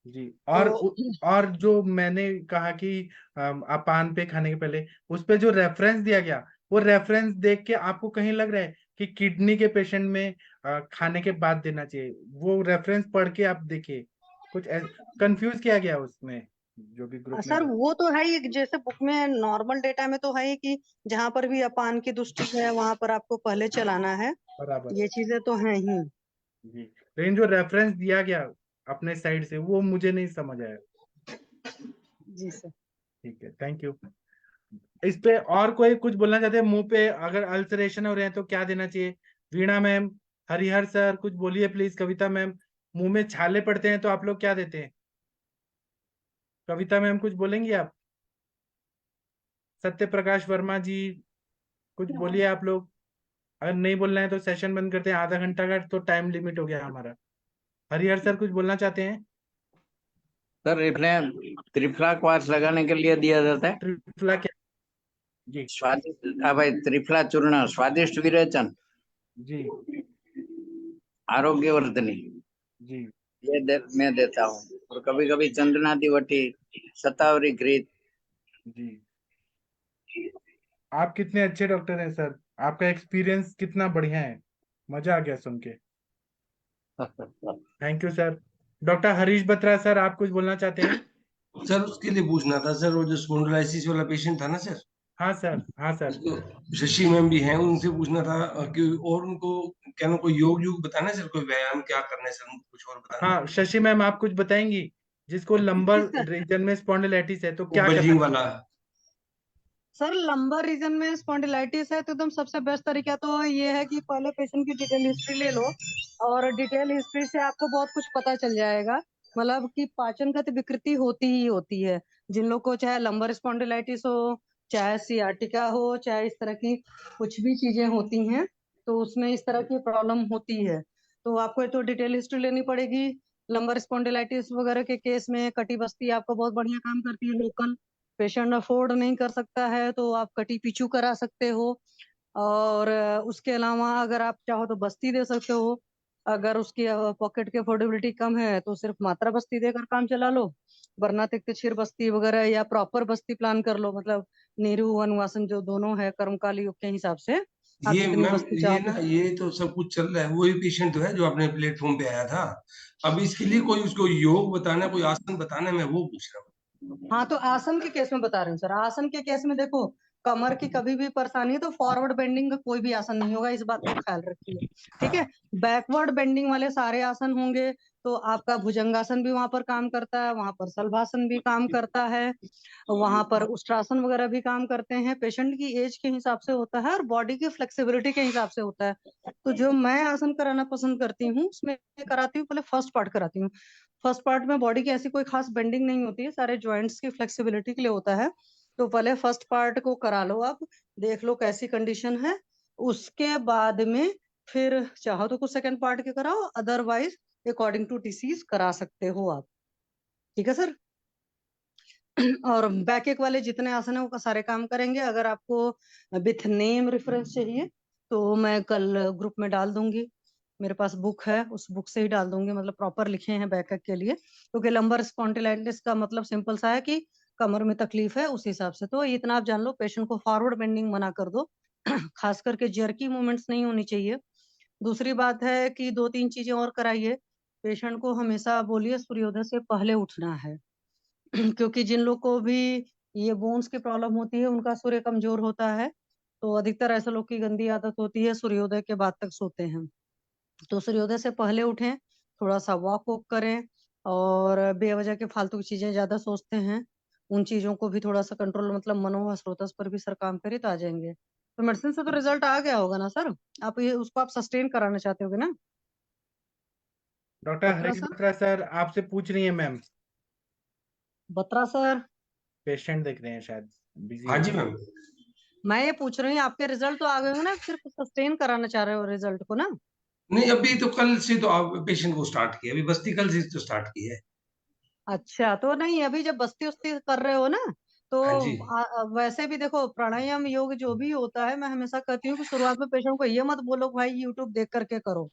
जी। तो और जो मैंने कहा कि अपान पे खाने के पहले, उस पे जो रेफरेंस दिया गया, वो रेफरेंस देख के आपको कहीं लग रहा है कि किडनी के पेशेंट में खाने के बाद देना चाहिए? वो रेफरेंस पढ़ के आप देखिए, कुछ कंफ्यूज किया गया उसमें, जो भी ग्रुप में सर वो तो है ही, जैसे बुक में नॉर्मल डेटा में तो है ही कि जहां पर भी अपान की दृष्टि है वहां पर आपको पहले चलाना है, बराबर। ये चीजें तो हैं ही। जी, लेकिन जो रेफरेंस दिया गया अपने साइड से वो मुझे नहीं समझ आया। जी सर। ठीक है, थैंक यू। इस पे और कोई कुछ बोलना चाहते हैं? मुंह पे अगर अल्सरेशन हो रहे हैं तो क्या देना चाहिए? वीणा मैम, हरिहर सर, कुछ बोलिए प्लीज। कविता मैम, मुंह में छाले पड़ते हैं तो आप लोग क्या देते हैं? कविता मैम कुछ बोलेंगी आप? सत्य प्रकाश वर्मा जी, कुछ बोलिए आप लोग। अगर नहीं बोलना है तो सेशन बंद करते हैं, आधा घंटा का तो टाइम लिमिट हो गया हमारा। हरिहर सर कुछ बोलना चाहते हैं? सर इसमें त्रिफला क्वास लगाने के लिए दिया जाता है त्रिफला क्या? जी स्वादिष्ट। हाँ भाई, त्रिफला चूर्ण स्वादिष्ट विरेचन, जी आरोग्यवर्धनी, जी मैं देता हूँ। और कभी कभी चंदनादी वटी, शतावरी घृत। जी। आप कितने अच्छे डॉक्टर हैं सर, आपका एक्सपीरियंस कितना बढ़िया है, मजा आ गया सुन के। Thank you sir. Doctor Harish Batra sir, आप कुछ बोलना चाहते हैं? सर उसके लिए पूछना था सर, वो जो स्पॉन्डिलाइसिस वाला पेशेंट था ना सर, हाँ सर, हाँ सर। उसको शशि मैम भी हैं, उनसे पूछना था कि और उनको क्या ना कोई योग योग बताना है सर, कोई व्यायाम क्या करना है सर, उनको कुछ और बताना है। हाँ शशि मैम, आप कुछ बताएंगी? जिसको लंबर जी सर। रीजन में स्पॉन्डिलाइटिस है तो वो क्या करना बल्जिंग चाहिए? वाला। सर लंबर रीजन में स्पॉन्डिलाइटिस है तो एकदम सबसे बेस्ट तरीका तो ये है कि पहले पेशेंट की डिटेल हिस्ट्री ले लो, और डिटेल हिस्ट्री से आपको बहुत कुछ पता चल जाएगा। मतलब कि पाचन गति विकृति होती ही होती है जिन लोग को, चाहे लंबर स्पॉन्डिलाइटिस हो, चाहे सियाटिका हो, चाहे इस तरह की कुछ भी चीजें होती हैं, तो उसमें इस तरह की प्रॉब्लम होती है। तो आपको तो डिटेल हिस्ट्री लेनी पड़ेगी। लंबर स्पॉन्डिलाइटिस वगैरह के केस में कटी बस्ती आपको बहुत बढ़िया काम करती है। लोकल पेशेंट अफोर्ड नहीं कर सकता है तो आप कटी पिचू करा सकते हो, और उसके अलावा अगर आप चाहो तो बस्ती दे सकते हो। अगर उसकी पॉकेट की अफोर्डेबिलिटी कम है तो सिर्फ मात्रा बस्ती देकर काम चला लो, वरना तिक्तशीर बस्ती वगैरह या प्रॉपर बस्ती प्लान कर लो, मतलब नीरू अनुवासन जो दोनों है कर्मकाली योग के हिसाब से आप ये जितनी मैम, बस्ती ये चाहो। ना, ये तो सब कुछ चल रहा है, वही पेशेंट तो है जो अपने प्लेटफॉर्म पे आया था। अब इसके लिए कोई उसको योग बताना, कोई आसन बताना है, मैं वो पूछ रहा हूँ। हाँ तो आसन के केस में बता रही हूँ सर। आसन के केस में देखो, कमर की कभी भी परेशानी है तो फॉरवर्ड बेंडिंग का कोई भी आसन नहीं होगा, इस बात का ख्याल रखिए। ठीक है, बैकवर्ड बेंडिंग वाले सारे आसन होंगे। तो आपका भुजंगासन भी वहां पर काम करता है, वहां पर सलभासन भी काम करता है, वहां पर उष्ट्रासन वगैरह भी काम करते हैं। पेशेंट की एज के हिसाब से होता है और बॉडी की फ्लेक्सिबिलिटी के हिसाब से होता है। तो जो मैं आसन कराना पसंद करती हूँ उसमें कराती हूँ, पहले फर्स्ट पार्ट कराती हूँ। फर्स्ट पार्ट में बॉडी की ऐसी कोई खास बेंडिंग नहीं होती है, सारे जॉइंट्स की फ्लेक्सिबिलिटी के लिए होता है। तो पहले फर्स्ट पार्ट को करा लो, आप देख लो कैसी कंडीशन है। उसके बाद में फिर चाहो तो कुछ सेकंड पार्ट के कराओ, अदरवाइज अकॉर्डिंग टू डिसीज करा सकते हो आप। ठीक है सर। और बैक एक वाले जितने आसन है वो सारे काम करेंगे। अगर आपको विथ नेम रेफरेंस चाहिए तो मैं कल ग्रुप में डाल दूंगी, मेरे पास बुक है, उस बुक से ही डाल दूंगी, मतलब प्रॉपर लिखे हैं बैकअप के लिए। क्योंकि लंबर स्पॉन्डिलाइटिस का मतलब सिंपल सा है कि कमर में तकलीफ है, उस हिसाब से तो इतना आप जान लो। पेशेंट को फॉरवर्ड बेंडिंग मना कर दो, खास करके जर्की मूवमेंट्स नहीं होनी चाहिए। दूसरी बात है कि दो तीन चीजें और कराइए। पेशेंट को हमेशा बोलिए सूर्योदय से पहले उठना है, क्योंकि जिन लोग को भी ये बोन्स की प्रॉब्लम होती है उनका सूर्य कमजोर होता है। तो अधिकतर ऐसे लोग की गंदी आदत होती है सूर्योदय के बाद तक सोते हैं। तो सूर्योदय से पहले उठें, थोड़ा सा वॉक वॉक करें, और बेवजह के फालतू की चीजें ज्यादा सोचते हैं उन चीजों को भी थोड़ा सा कंट्रोल, मतलब मनो स्रोतस पर भी सर काम करे तो आ जाएंगे। तो मेडिसिन से तो रिजल्ट आ गया होगा ना सर, आप ये उसको आप सस्टेन कराना चाहते होगे ना? Doctor Batra Harish sir, Batra sir आपसे पूछ रही है मैम, बत्रा सर। पेशेंट देख रहे हैं शायद, बिजी हाँ हो जी गए। मैम। मैं ये पूछ रही हूँ आपके रिजल्ट तो आ गए हो ना, सिर्फ सस्टेन कराना चाह रहे हो रिजल्ट को ना? नहीं, अभी तो कल से तो आप पेशेंट को स्टार्ट किया, अभी बस्ती कल से तो स्टार्ट की है। अच्छा, तो नहीं अभी जब बस्ती उस्ती कर रहे हो ना, तो हाँ जी। वैसे भी देखो प्राणायाम योग जो भी होता है, मैं हमेशा कहती हूँ कि शुरुआत में पेशेंट को ये मत बोलो भाई यूट्यूब देख करके करो।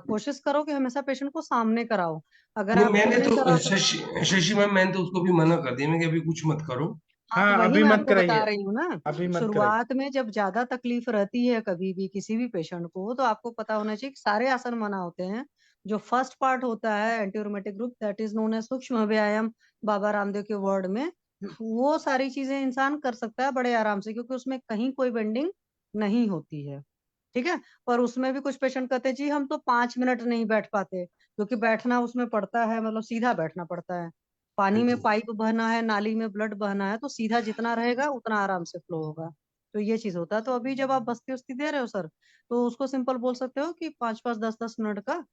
कोशिश करो कि हमेशा पेशेंट को सामने कराओ। अगर नहीं, आप मैंने खुद नहीं करा तो सकते, शशि मैम, मैंने तो उसको भी मना कर दिया, मैं कि अभी कुछ मत करो। हाँ तो हाँ वही अभी मैं मत आपको बता कराइए, रही हूँ ना। अभी मत कराइए। शुरुआत में जब ज्यादा तकलीफ रहती है कभी भी किसी भी पेशेंट को, तो आपको पता होना चाहिए कि सारे आसन मना होते हैं, जो फर्स्ट पार्ट होता है antirheumatic group, that is known as सूक्ष्म व्यायाम बाबा रामदेव के वर्ड में, वो सारी चीजें इंसान कर सकता है बड़े आराम से, क्योंकि उसमें कहीं कोई बेंडिंग नहीं होती है। ठीक है। पर उसमें भी कुछ पेशेंट कहते हैं जी हम तो 5 मिनट नहीं बैठ पाते, क्योंकि बैठना उसमें पड़ता है, मतलब सीधा बैठना पड़ता है। पानी में पाइप बहना है, नाली में ब्लड बहना है, तो सीधा जितना रहेगा उतना आराम से फ्लो होगा। तो ये चीज होता है। तो अभी जब आप बस्ती उस्ती दे रहे हो सर, तो उसको सिंपल बोल सकते हो कि 5-5 10-10 मिनट का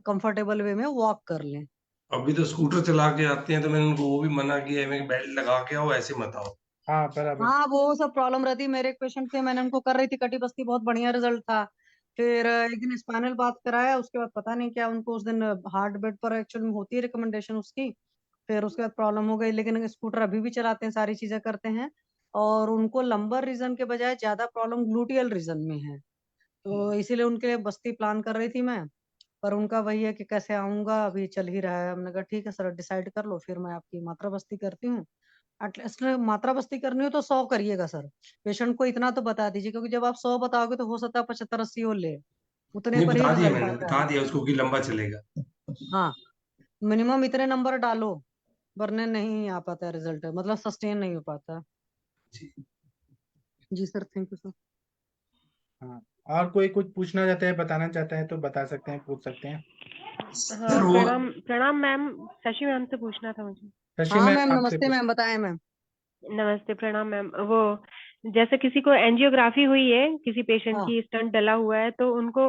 कंफर्टेबल वे में वॉक कर लें। अभी तो स्कूटर चला के आते हैं, तो मैंने उनको वो भी मना किया है, मैं बेल्ट लगा के आओ, ऐसे मत आओ। हाँ बराबर। हाँ वो सब प्रॉब्लम रहती है। मेरे एक पेशेंट थे, मैंने उनको कर रही थी कटी बस्ती, बहुत बढ़िया रिजल्ट था। फिर एक दिन स्पाइनल बात कराया, उसके बाद पता नहीं क्या उनको उस दिन हार्ट बेड पर एक्चुअल में होती है रिकमेंडेशन उसकी। फिर उसके बाद प्रॉब्लम हो गई, लेकिन स्कूटर अभी भी चलाते हैं, सारी चीजें करते हैं। और उनको लंबर रीजन के बजाय ज्यादा प्रॉब्लम ग्लूटियल रीजन में है, तो इसीलिए उनके लिए बस्ती प्लान कर रही थी मैं। पर उनका वही है कि कैसे आऊंगा, अभी चल ही रहा है। हमने कहा ठीक है सर, डिसाइड कर लो, फिर मैं आपकी मात्रा बस्ती करती हूँ। एटलीस्ट मात्रा बस्ती करनी हो तो 100 करिएगा सर। पेशेंट को इतना तो बता दीजिए, क्योंकि जब आप 100 बताओगे तो हो सकता है 75-80 और ले, उतने नहीं, पर ही बता दिया रिजल्ट मैंने, आता है। बता दिया उसको कि लंबा चलेगा। हाँ, मिनिमम इतने नंबर डालो, वरना नहीं आ पाता है रिजल्ट, मतलब सस्टेन नहीं हो पाता। जी सर, थैंक यू सर। हाँ, और कोई कुछ पूछना चाहता है, बताना चाहता है तो बता सकते हैं, पूछ सकते हैं। हाँ, सर वो प्रणाम प्रणाम मैम, शशि मैम से पूछना था मुझे। शशि हाँ मैम मैम, आपसे नमस्ते पूछ। मैम, बताएं मैम। नमस्ते, प्रणाम मैम। वो जैसे किसी को एंजियोग्राफी हुई है, किसी पेशेंट हाँ, की स्टंट डला हुआ है, तो उनको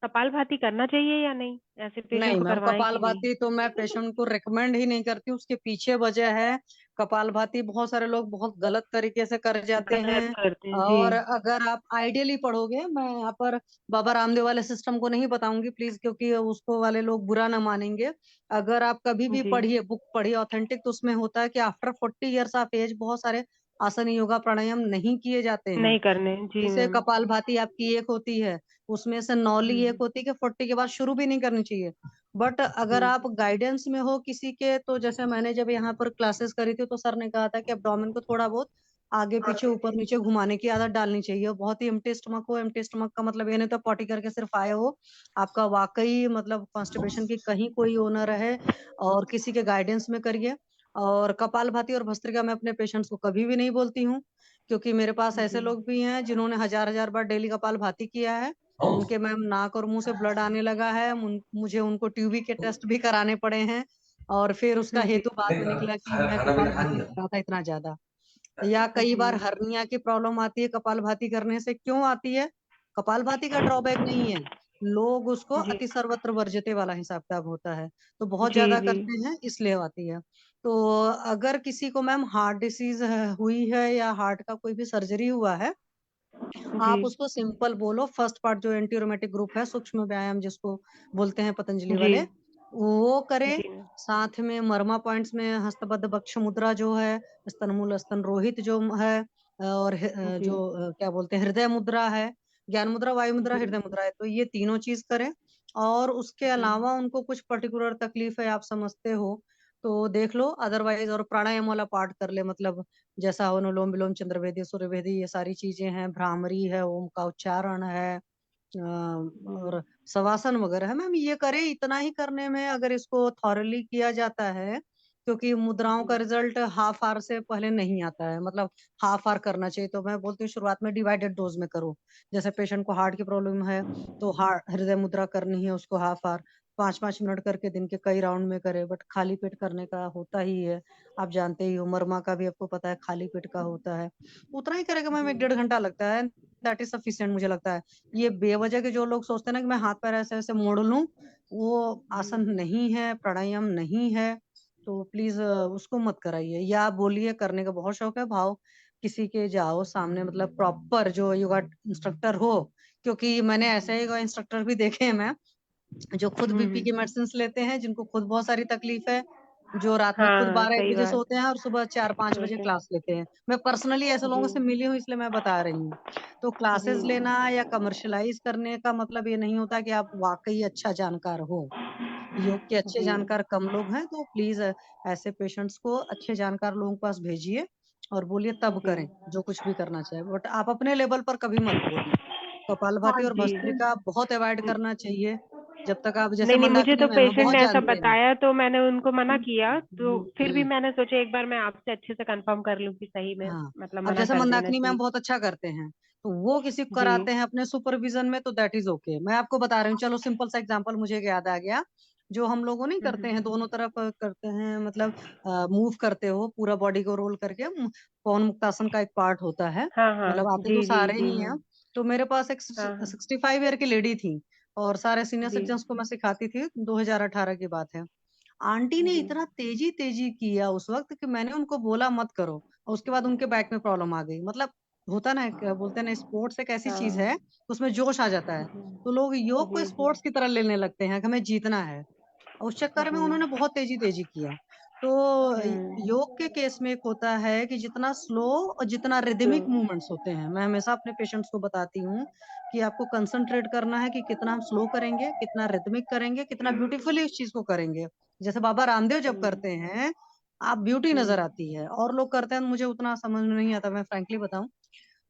कपालभाति करना चाहिए या नहीं? ऐसे पेशेंट नहीं को मैम, करवाएं कि नहीं? कपालभाति तो मैं पेशेंट को रिकमेंड ही नहीं करती। उसके पीछे वजह है, कपालभाति बहुत सारे लोग बहुत गलत तरीके से कर जाते गलत हैं। करते हैं जी। और अगर आप आइडियली पढ़ोगे, मैं यहाँ पर बाबा रामदेव वाले सिस्टम को नहीं बताऊंगी प्लीज, क्योंकि उसको वाले लोग बुरा ना मानेंगे। अगर आप कभी भी जी, पढ़िए, बुक पढ़िए ऑथेंटिक, तो उसमें होता है कि आफ्टर 40 ईयर्स ऑफ एज बहुत सारे आसन योगा प्राणायाम नहीं किए जाते हैं। नहीं करने जी जैसे मैम। कपालभाति आपकी एक होती है, उसमें से नौली एक होती है कि 40 के बाद शुरू भी नहीं करनी चाहिए। बट अगर आप गाइडेंस में हो किसी के, तो जैसे मैंने जब यहाँ पर क्लासेस करी थी, तो सर ने कहा था कि एब्डोमेन को थोड़ा बहुत आगे पीछे ऊपर नीचे घुमाने की आदत डालनी चाहिए। बहुत ही एम्प्टी स्टमक हो, एम्प्टी स्टमक का मतलब ये नहीं तो पॉटी करके सिर्फ आए हो, आपका वाकई मतलब कॉन्स्टिपेशन की कहीं कोई वो न रहे, और किसी के गाइडेंस में करिए। और कपालभाति और भस्त्रिका मैं अपने पेशेंट्स को कभी भी नहीं बोलती हूँ, क्योंकि मेरे पास ऐसे जी लोग भी हैं जिन्होंने हजार हजार बार डेली कपालभाति किया है। उनके मैम नाक और मुंह से ब्लड आने लगा है, मुझे उनको टीबी के टेस्ट भी कराने पड़े हैं। और फिर उसका जी हेतु बाद में निकला कि मैं खाना पीना खा कपालभाति लिया। कर रहा था इतना ज्यादा। या कई बार जी हर्निया की प्रॉब्लम आती है कपालभाति करने से। क्यों आती है? कपालभाति का ड्रॉबैक नहीं है, लोग उसको जी अति सर्वत्र वर्जते वाला हिसाब किताब होता है, तो बहुत जी ज्यादा जी करते हैं इसलिए आती है। तो अगर किसी को मैम हार्ट डिसीज हुई है या हार्ट का कोई भी सर्जरी हुआ है, जी आप उसको सिंपल बोलो, फर्स्ट पार्ट जो एंटीरोमेटिक ग्रुप है, सूक्ष्म व्यायाम जिसको बोलते हैं पतंजलि जी वाले, वो करे। जी मैम। साथ में मर्मा पॉइंट्स में हस्तबद्ध बक्ष मुद्रा जो है, स्तनमूल स्तन रोहित जो है, और जी क्या बोलते हैं, हृदय मुद्रा है, ज्ञान मुद्रा, वायु मुद्रा, जी हृदय मुद्रा है, तो ये तीनों चीज करें। और उसके जी अलावा उनको कुछ पर्टिकुलर तकलीफ है, आप समझते हो तो देख लो, अदरवाइज और प्राणायाम वाला पार्ट कर ले, मतलब जैसा अनुलोम विलोम, चंद्रवेदी, सूर्यवेदी, ये सारी चीजें हैं, भ्रामरी है, ओम का उच्चारण है, और शवासन वगैरह है। मैम ये करे, इतना ही करने में अगर इसको थॉरली किया जाता है, क्योंकि मुद्राओं का रिजल्ट हाफ आवर से पहले नहीं आता है, मतलब हाफ आवर करना चाहिए। तो मैं बोलती हूँ शुरुआत में डिवाइडेड डोज में करो। जैसे पेशेंट को हार्ट की प्रॉब्लम है, तो हार्ट हृदय मुद्रा करनी है उसको हाफ आवर, 5-5 मिनट करके दिन के कई राउंड में करे, बट खाली पेट करने का होता ही है। आप जानते ही हो, मरमा का भी आपको पता है खाली पेट का होता है। उतना ही करेगा मैम, 1-1.5 घंटा लगता है, दैट इज सफिशिएंट मुझे लगता है। ये बेवजह के जो लोग सोचते हैं ना कि मैं हाथ पैर ऐसे ऐसे मोड़ लूं, वो आसन नहीं है, प्राणायाम नहीं है, तो प्लीज उसको मत कराइए। या बोलिए, करने का बहुत शौक है, भाव किसी के जाओ सामने, मतलब प्रॉपर जो योगा इंस्ट्रक्टर हो, क्योंकि मैंने ऐसे योगा इंस्ट्रक्टर भी देखे हैं मैम, जो खुद बीपी की मेडिसिन लेते हैं, जिनको खुद बहुत सारी तकलीफ है, जो रात में हाँ खुद हाँ 12-1 सही बजे बात। सोते हैं और सुबह 4-5 बजे होते हैं क्लास लेते हैं। मैं पर्सनली ऐसे जी लोगों से मिली हूँ, इसलिए मैं बता रही हूँ। तो क्लासेस जी लेना या कमर्शलाइज करने का मतलब ये नहीं होता कि आप वाकई अच्छा जानकार हो। योग के अच्छे जी जानकार कम लोग हैं, तो प्लीज ऐसे पेशेंट्स को अच्छे जानकार लोगों के पास भेजिए, और बोलिए तब जी करें जो कुछ भी करना चाहे, बट आप अपने लेवल पर कभी मत बोलिए। कपालभाति और जी भस्त्रिका बहुत अवॉइड करना चाहिए। जब तक आप जैसे नहीं नहीं, मुझे मंदाकिनी तो मैम है, पेशेंट बहुत ने ऐसा जानते हैं। बताया तो मैंने उनको मना किया, तो फिर भी हम्म, मैंने सोचा एक बार मैं आपसे अच्छे से कंफर्म कर लूं कि सही में हाँ। मतलब अब मना जैसे कर देना मंदाकिनी मैम चाहिए। बहुत अच्छा करते हैं, तो वो किसी को जी कराते हैं अपने सुपरविजन में, तो दैट इज ओके। मैं आपको बता रही हूँ, चलो सिंपल सा एग्जांपल मुझे याद आ गया। जो हम लोगों नहीं करते हैं, दोनों तरफ करते हैं, मतलब मूव करते हो पूरा बॉडी को रोल करके, पवन मुक्तासन का एक पार्ट होता है, हाँ हाँ मतलब आते तो जी जी सारे जी ही हैं। मैम। तो मेरे पास एक हाँ हाँ 65 ईयर की लेडी थी, और सारे सीनियर जी सिटीजन्स को मैं सिखाती थी, 2018 की बात है। आंटी ने जी इतना तेजी तेजी किया उस वक्त कि मैंने उनको बोला मत करो, और उसके बाद उनके बैक में प्रॉब्लम आ गई। मतलब होता ना, क्या बोलते हैं ना, स्पोर्ट्स एक ऐसी चीज हाँ है, उसमें जोश आ जाता है, तो लोग योग को जी जी स्पोर्ट्स की तरह लेने लगते हैं कि हमें जीतना है। उस चक्कर में जी उन्होंने बहुत तेजी तेजी किया। तो योग के केस में एक होता है कि जितना स्लो और जितना रिदमिक मूवमेंट्स होते हैं, मैं हमेशा अपने पेशेंट्स को बताती हूँ कि आपको कंसंट्रेट करना है कि कितना हम स्लो करेंगे, कितना रिदमिक करेंगे, कितना ब्यूटीफुली इस चीज को करेंगे। जैसे बाबा रामदेव जब करते हैं, आप ब्यूटी नजर आती है, और लोग करते हैं मुझे उतना समझ में नहीं आता, मैं फ्रैंकली बताऊं।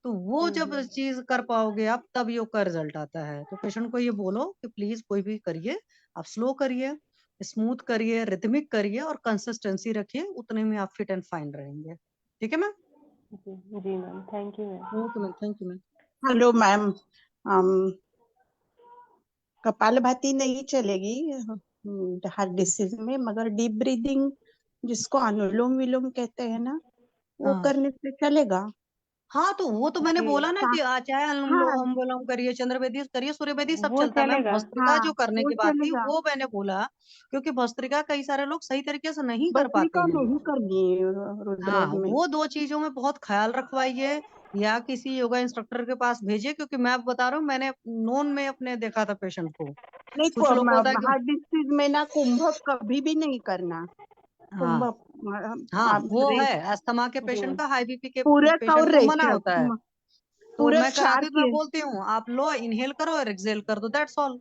तो वो जब चीज कर पाओगे आप, तब योग का रिजल्ट आता है। तो पेशेंट को ये बोलो कि प्लीज कोई भी करिए, आप स्लो करिए, स्मूथ करिए, रिदमिक करिए, और कंसिस्टेंसी रखिए, उतने में आप फिट एंड फाइन रहेंगे। ठीक है मैम? जी ma'am, thank you ma'am. Okay ma'am, thank you ma'am. Hello ma'am, kapalbhati नहीं चलेगी हार्ट डिसीज में, मगर डीप ब्रीदिंग, जिसको अनुलोम विलोम कहते हैं ना, वो हाँ करने से चलेगा। हाँ, तो वो तो मैंने जी बोला ना सा- कि चाहे हाँ अनुलोम विलोम करिए, चंद्रवेदी करिए, सूर्यवेदी, सब वो चलता है मैम। चलेगा। भस्त्रिका हाँ, जो करने वो की बात थी, चलेगा। वो मैंने बोला क्योंकि भस्त्रिका कई सारे लोग सही तरीके से नहीं कर पाते भस्त्रिका हैं। नहीं करनी रुद्र हाँ, में। वो दो चीजों में बहुत ख्याल रखवाइए, या किसी योगा इंस्ट्रक्टर के पास भेजिए, क्योंकि मैं आपको बता रहा हूँ, मैंने नोन में अपने देखा था पेशेंट को। नहीं, कुछ लोग को होता है कि हार्ट डिसीज में ना कुंभक कभी भी नहीं करना। हाँ कुंभक हाँ, आप वो है रेस्ट, अस्थमा के जी पेशेंट का, हाई बीपी के पूरक और पेशेंट को मना रेचक, होता है। तो पूरक मैं चार कराती तो मैं के बोलती हूँ, आप लो, इनहेल करो और एक्सहेल कर दो, दैट्स ऑल।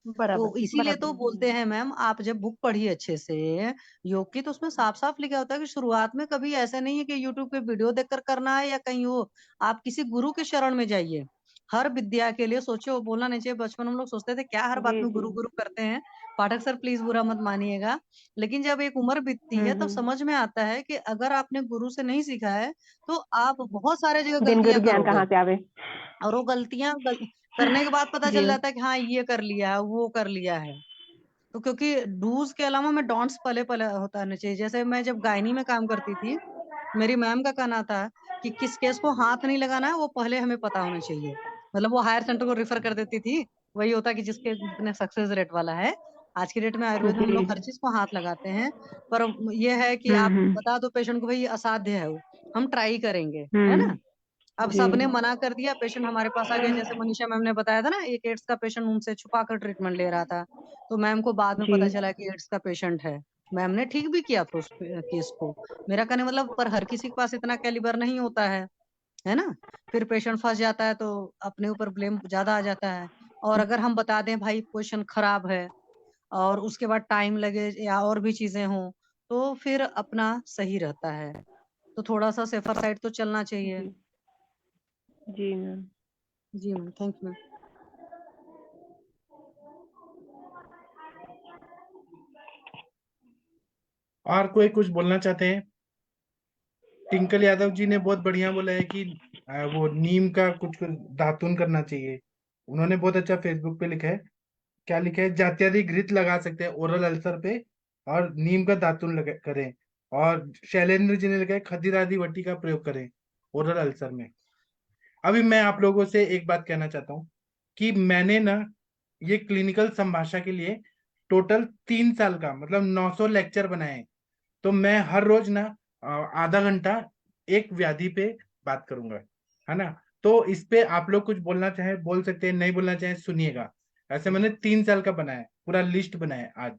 तो बराबर इसीलिए बराबर। तो बोलते हैं मैम, आप जब बुक पढ़िए अच्छे से योग की, तो उसमें साफ साफ लिखा होता है कि शुरुआत में कभी ऐसा नहीं है कि यूट्यूब पे वीडियो देखकर करना है या कहीं हो, आप किसी गुरु के शरण में जाइए। हर विद्या के लिए सोचे, वो बोलना नहीं चाहिए, बचपन हम लोग सोचते थे क्या हर बात जी में जी गुरु गुरु करते हैं। पाठक सर प्लीज बुरा मत मानिएगा, लेकिन जब एक उम्र बीतती है तब समझ में आता है कि अगर आपने गुरु से नहीं सीखा है, तो आप बहुत सारे जगह बिन गुरु गलतियां ज्ञान करोगे, कहाँ से आवे। और वो गलतियां करने के बाद पता जी चल जाता है कि हाँ ये कर लिया है, वो कर लिया है। तो क्योंकि डूज के अलावा मैं डोंट्स पले पले होता रहना चाहिए। जैसे मैं जब गायनी में काम करती थी, मेरी मैम का कहना था कि किस केस को हाथ नहीं लगाना है, वो पहले हमें पता होना चाहिए। मतलब वो हायर सेंटर को रेफर कर देती थी, वही होता कि जिसके जितने सक्सेस रेट वाला है। आज की डेट में आयुर्वेद में हम जी लोग हर चीज को हाथ लगाते हैं, पर ये है कि आप बता दो पेशेंट को भाई ये असाध्य है, वो हम ट्राई करेंगे, है ना। अब जी सबने मना कर दिया, पेशेंट हमारे पास आ गया, जैसे मनीषा मैम ने बताया था ना, एक एड्स का पेशेंट उनसे छुपा कर ट्रीटमेंट ले रहा था, तो मैम को बाद में जी पता चला कि एड्स का पेशेंट है। मैम ने ठीक भी किया था उस केस को। मेरा कहने मतलब, पर हर किसी के पास इतना कैलिबर नहीं होता है ना। फिर पेशेंट फंस जाता है, तो अपने ऊपर ब्लेम ज्यादा आ जाता है। और अगर हम बता दें भाई पोजीशन खराब है, और उसके बाद टाइम लगे या और भी चीजें हों, तो फिर अपना सही रहता है। तो थोड़ा सा सेफर साइड तो चलना चाहिए। जी जी मैम। जी मैम, थैंक यू मैम। और कोई कुछ बोलना चाहते हैं? टिंकल यादव जी ने बहुत बढ़िया बोला है कि वो नीम का कुछ कुछ दातुन करना चाहिए। उन्होंने बहुत अच्छा फेसबुक पे लिखा है। क्या लिखा है? जात्यादि घृत लगा सकते हैं ओरल अल्सर पे, और नीम का दातुन लगा करें। और शैलेंद्र जी ने लिखा है खदिरादि वटी का प्रयोग करें ओरल अल्सर में। अभी मैं आप लोगों से एक बात कहना चाहता हूँ कि मैंने ना ये क्लिनिकल संभाषा के लिए टोटल 3 साल का मतलब 900 लेक्चर बनाए हैं। तो मैं हर रोज ना आधा घंटा एक व्याधि पे बात करूंगा, है ना। तो इस पे आप लोग कुछ बोलना चाहे बोल सकते हैं, नहीं बोलना चाहे सुनिएगा। ऐसे मैंने 3 साल का बनाया है, पूरा लिस्ट बनाया है। आज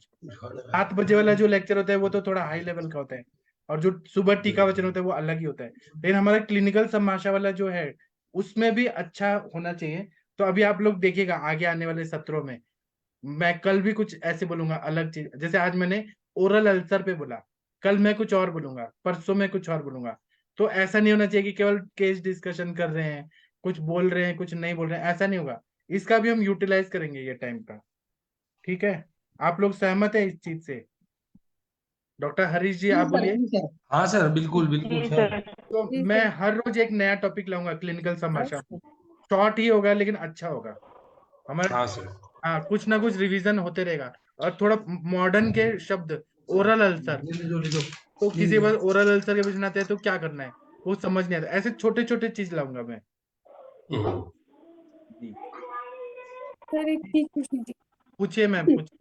7 बजे वाला जो लेक्चर होता है वो तो थोड़ा हाई लेवल का होता है, और जो सुबह टीका वचन होता है वो अलग ही होता है। लेकिन हमारा क्लिनिकल समाशा वाला जो है उसमें भी अच्छा होना चाहिए। तो अभी आप लोग देखिएगा आगे आने वाले सत्रों में मैं कल भी कुछ ऐसे बोलूंगा अलग चीज। जैसे आज मैंने ओरल अल्सर पे बोला, कल मैं कुछ और बोलूंगा, परसों मैं कुछ और बोलूंगा। तो ऐसा नहीं होना चाहिए कि केवल केस डिस्कशन कर रहे हैं, कुछ बोल रहे हैं कुछ नहीं बोल रहे हैं, ऐसा नहीं होगा। इसका भी हम यूटिलाइज करेंगे ये टाइम का। ठीक है, आप लोग सहमत है इस चीज से? डॉक्टर हरीश जी आप बोलिए। हाँ सर, बिल्कुल बिल्कुल जी सर। सर। तो मैं हर रोज एक नया टॉपिक लाऊंगा क्लिनिकल संभाषण। शॉर्ट ही होगा लेकिन अच्छा होगा हमारा। हाँ सर। हाँ, कुछ ना कुछ रिवीजन होते रहेगा। और थोड़ा मॉडर्न के शब्द, ओरल अल्सर, तो किसी बार ओरल अल्सर के पूछना आते हैं तो क्या करना है वो समझ नहीं आता, ऐसे छोटे छोटे चीज लाऊंगा मैं। जी सर एक चीज पूछनी थी। पूछिए मैम, पूछिए।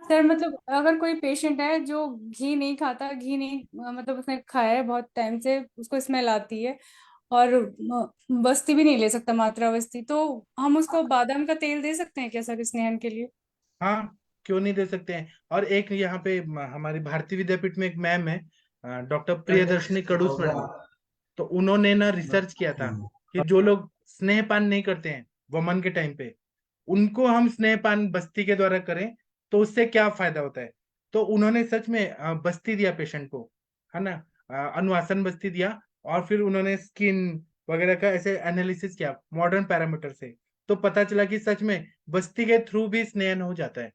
सर मतलब अगर कोई पेशेंट है जो घी नहीं खाता, घी नहीं मतलब उसने खाया है बहुत टाइम से, उसको स्मेल आती है और बस्ती भी नहीं ले सकता, मात्रा बस्ती, तो हम उसको बादाम का तेल दे सकते हैं क्या सर स्नेहन के लिए? हाँ, क्यों नहीं दे सकते हैं। और एक यहाँ पे हमारी भारतीय विद्यापीठ में एक मैम है, डॉक्टर प्रियदर्शनी कड़ूस मैडम। तो उन्होंने ना रिसर्च किया था कि जो लोग स्नेहपान नहीं करते हैं वमन के टाइम पे, उनको हम स्नेहपान बस्ती के द्वारा करें तो उससे क्या फायदा होता है। तो उन्होंने सच में बस्ती दिया पेशेंट को, है ना, अनुवासन बस्ती दिया। और फिर उन्होंने स्किन वगैरह का ऐसे एनालिसिस किया मॉडर्न पैरामीटर से। तो पता चला कि सच में बस्ती के थ्रू भी स्नेहन हो जाता है।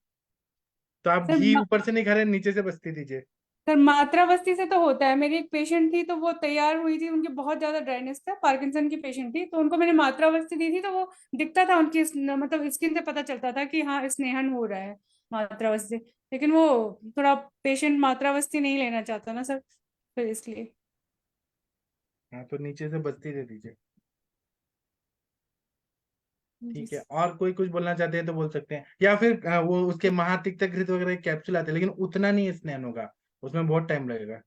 तो आप सर घी ऊपर से नहीं खा रहे, नीचे से बस्ती दीजिए। सर मात्रा बस्ती से तो होता है। मेरी एक पेशेंट थी तो वो तैयार हुई थी, उनकी बहुत ज्यादा ड्राइनेस था, पार्किंसन की पेशेंट थी, तो उनको मैंने मात्रा बस्ती दी थी तो वो दिखता था उनकी मतलब स्किन से पता चलता था कि हाँ स्नेहन हो रहा है मात्रा बस्ती से। लेकिन वो थोड़ा पेशेंट मात्रा बस्ती नहीं लेना चाहता ना सर, फिर इसलिए। हाँ, तो नीचे से बस्ती दे दीजिए। जी ठीक है, और कोई कुछ बोलना चाहते हैं तो बोल सकते हैं, या फिर वो उसके महातिक्त घृत वगैरह कैप्सूल आते हैं लेकिन उतना नहीं स्नान होगा, उसमें बहुत टाइम लगेगा।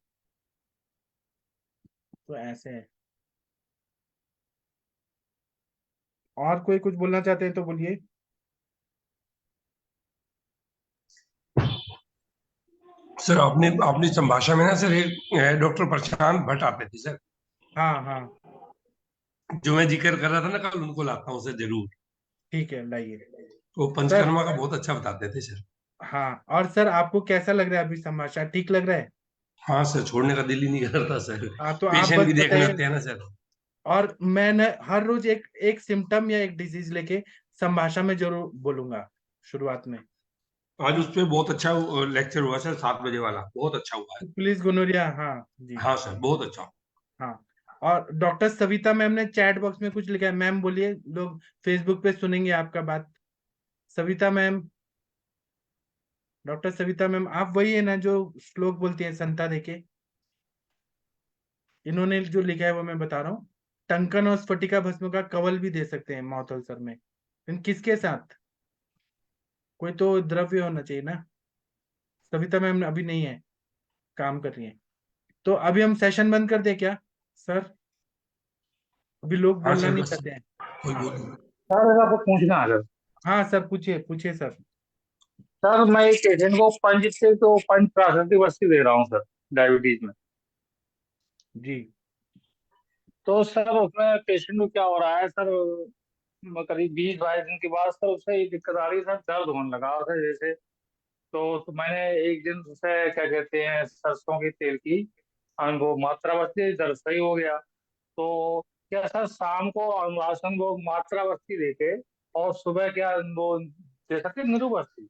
तो ऐसे है। और कोई कुछ बोलना चाहते हैं तो बोलिए। सर अपने अपनी संभाषा में ना सर एक डॉक्टर प्रशांत भट्ट आते थे सर, हाँ हाँ, जो मैं जिक्र कर रहा था ना कल, उनको लाता हूँ सर जरूर। ठीक है, लाइए वो सर। पंचकर्मा का बहुत अच्छा बताते थे सर। हाँ, और सर आपको कैसा लग रहा है अभी समाचार, ठीक लग रहा है? हाँ सर, छोड़ने का दिल ही नहीं करता सर। हाँ, तो आप पेशेंट बस भी देखने बताइए। आते हैं ना सर। और मैं न हर रोज एक एक सिम्टम या एक डिजीज लेके संभाषा में जरूर बोलूंगा शुरुआत में। आज उस पे बहुत अच्छा लेक्चर हुआ सर, 7 बजे वाला, बहुत अच्छा हुआ है। पुलिस गोनोरिया, हाँ जी। हाँ सर, बहुत अच्छा। हाँ, और डॉक्टर सविता मैम ने चैट बॉक्स में कुछ लिखा है, मैम बोलिए, लोग फेसबुक पे सुनेंगे आपका बात। Savita ma'am, doctor Savita ma'am, आप वही है ना जो श्लोक बोलती है संता देके? इन्होंने जो लिखा है वो मैं बता रहा हूँ। टंकन और स्फटिका भस्म का कवल भी दे सकते हैं माउथ अल्सर में, लेकिन किसके साथ? कोई तो द्रव्य होना चाहिए ना। सविता मैम अभी नहीं है, काम कर रही है। तो अभी हम सेशन बंद कर दे क्या सर? अभी लोग हाँ बोलना सर, नहीं बस चाहते हैं। कोई बोल। सर आपको पूछना है सर। हाँ सर, पूछिए पूछिए सर। सर मैं एक पेशेंट को पंच से तो पंच प्राशक्ति वस्तु दे रहा हूँ सर, डायबिटीज में। जी तो सर उसमें पेशेंट को क्या हो रहा है सर, करीब 20-22 दिन के बाद सर उसे ये दिक्कत आ रही है सर, दर्द होने लगा सर जैसे। तो मैंने एक दिन उसे क्या कहते हैं सरसों के तेल की वो मात्रा बस्ती, दर्द सही हो गया। तो क्या सर शाम को अनुशासन को मात्रा बस्ती देके और सुबह क्या वो दे सकते हैं नींबू बस्ती?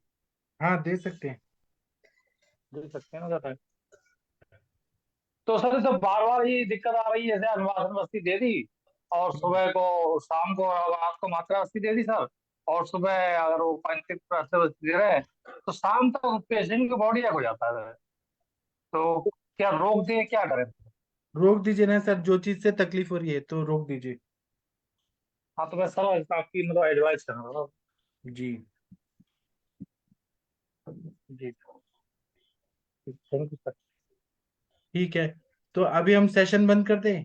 हाँ, दे सकते हैं। दे सकते हैं ना सर? तो सर तो बार बार ये दिक्कत आ रही है, जैसे अनुवासन बस्ती दे दी और सुबह को शाम को रात को मात्रा बस्ती दे दी सर, और सुबह अगर वो पंचित बस्ती दे रहे हैं तो शाम तक पेशेंट की बॉडी हो जाता है सर। तो क्या रोक दे, क्या करें? रोक दीजिए ना सर, जो चीज से तकलीफ हो रही है तो रोक दीजिए। हाँ तो मैं सर आपकी मतलब एडवाइस कर रहा हूँ। जी जी थैंक यू सर। ठीक है, तो अभी हम सेशन बंद कर दें?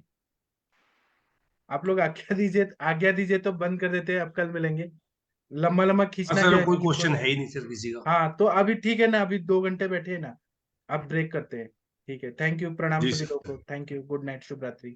आप लोग आज्ञा दीजिए तो बंद कर देते हैं, अब कल मिलेंगे। लंबा लंबा हाँ खींचना क्या सर, है, कोई किसको? क्वेश्चन है ही नहीं सर किसी का। हाँ, तो अभी ठीक है ना, अभी 2 घंटे बैठे हैं ना, अब ब्रेक करते हैं। ठीक है, थैंक यू, प्रणाम जी सभी सर। लोगों को, थैंक यू, गुड नाइट, शुभ रात्रि।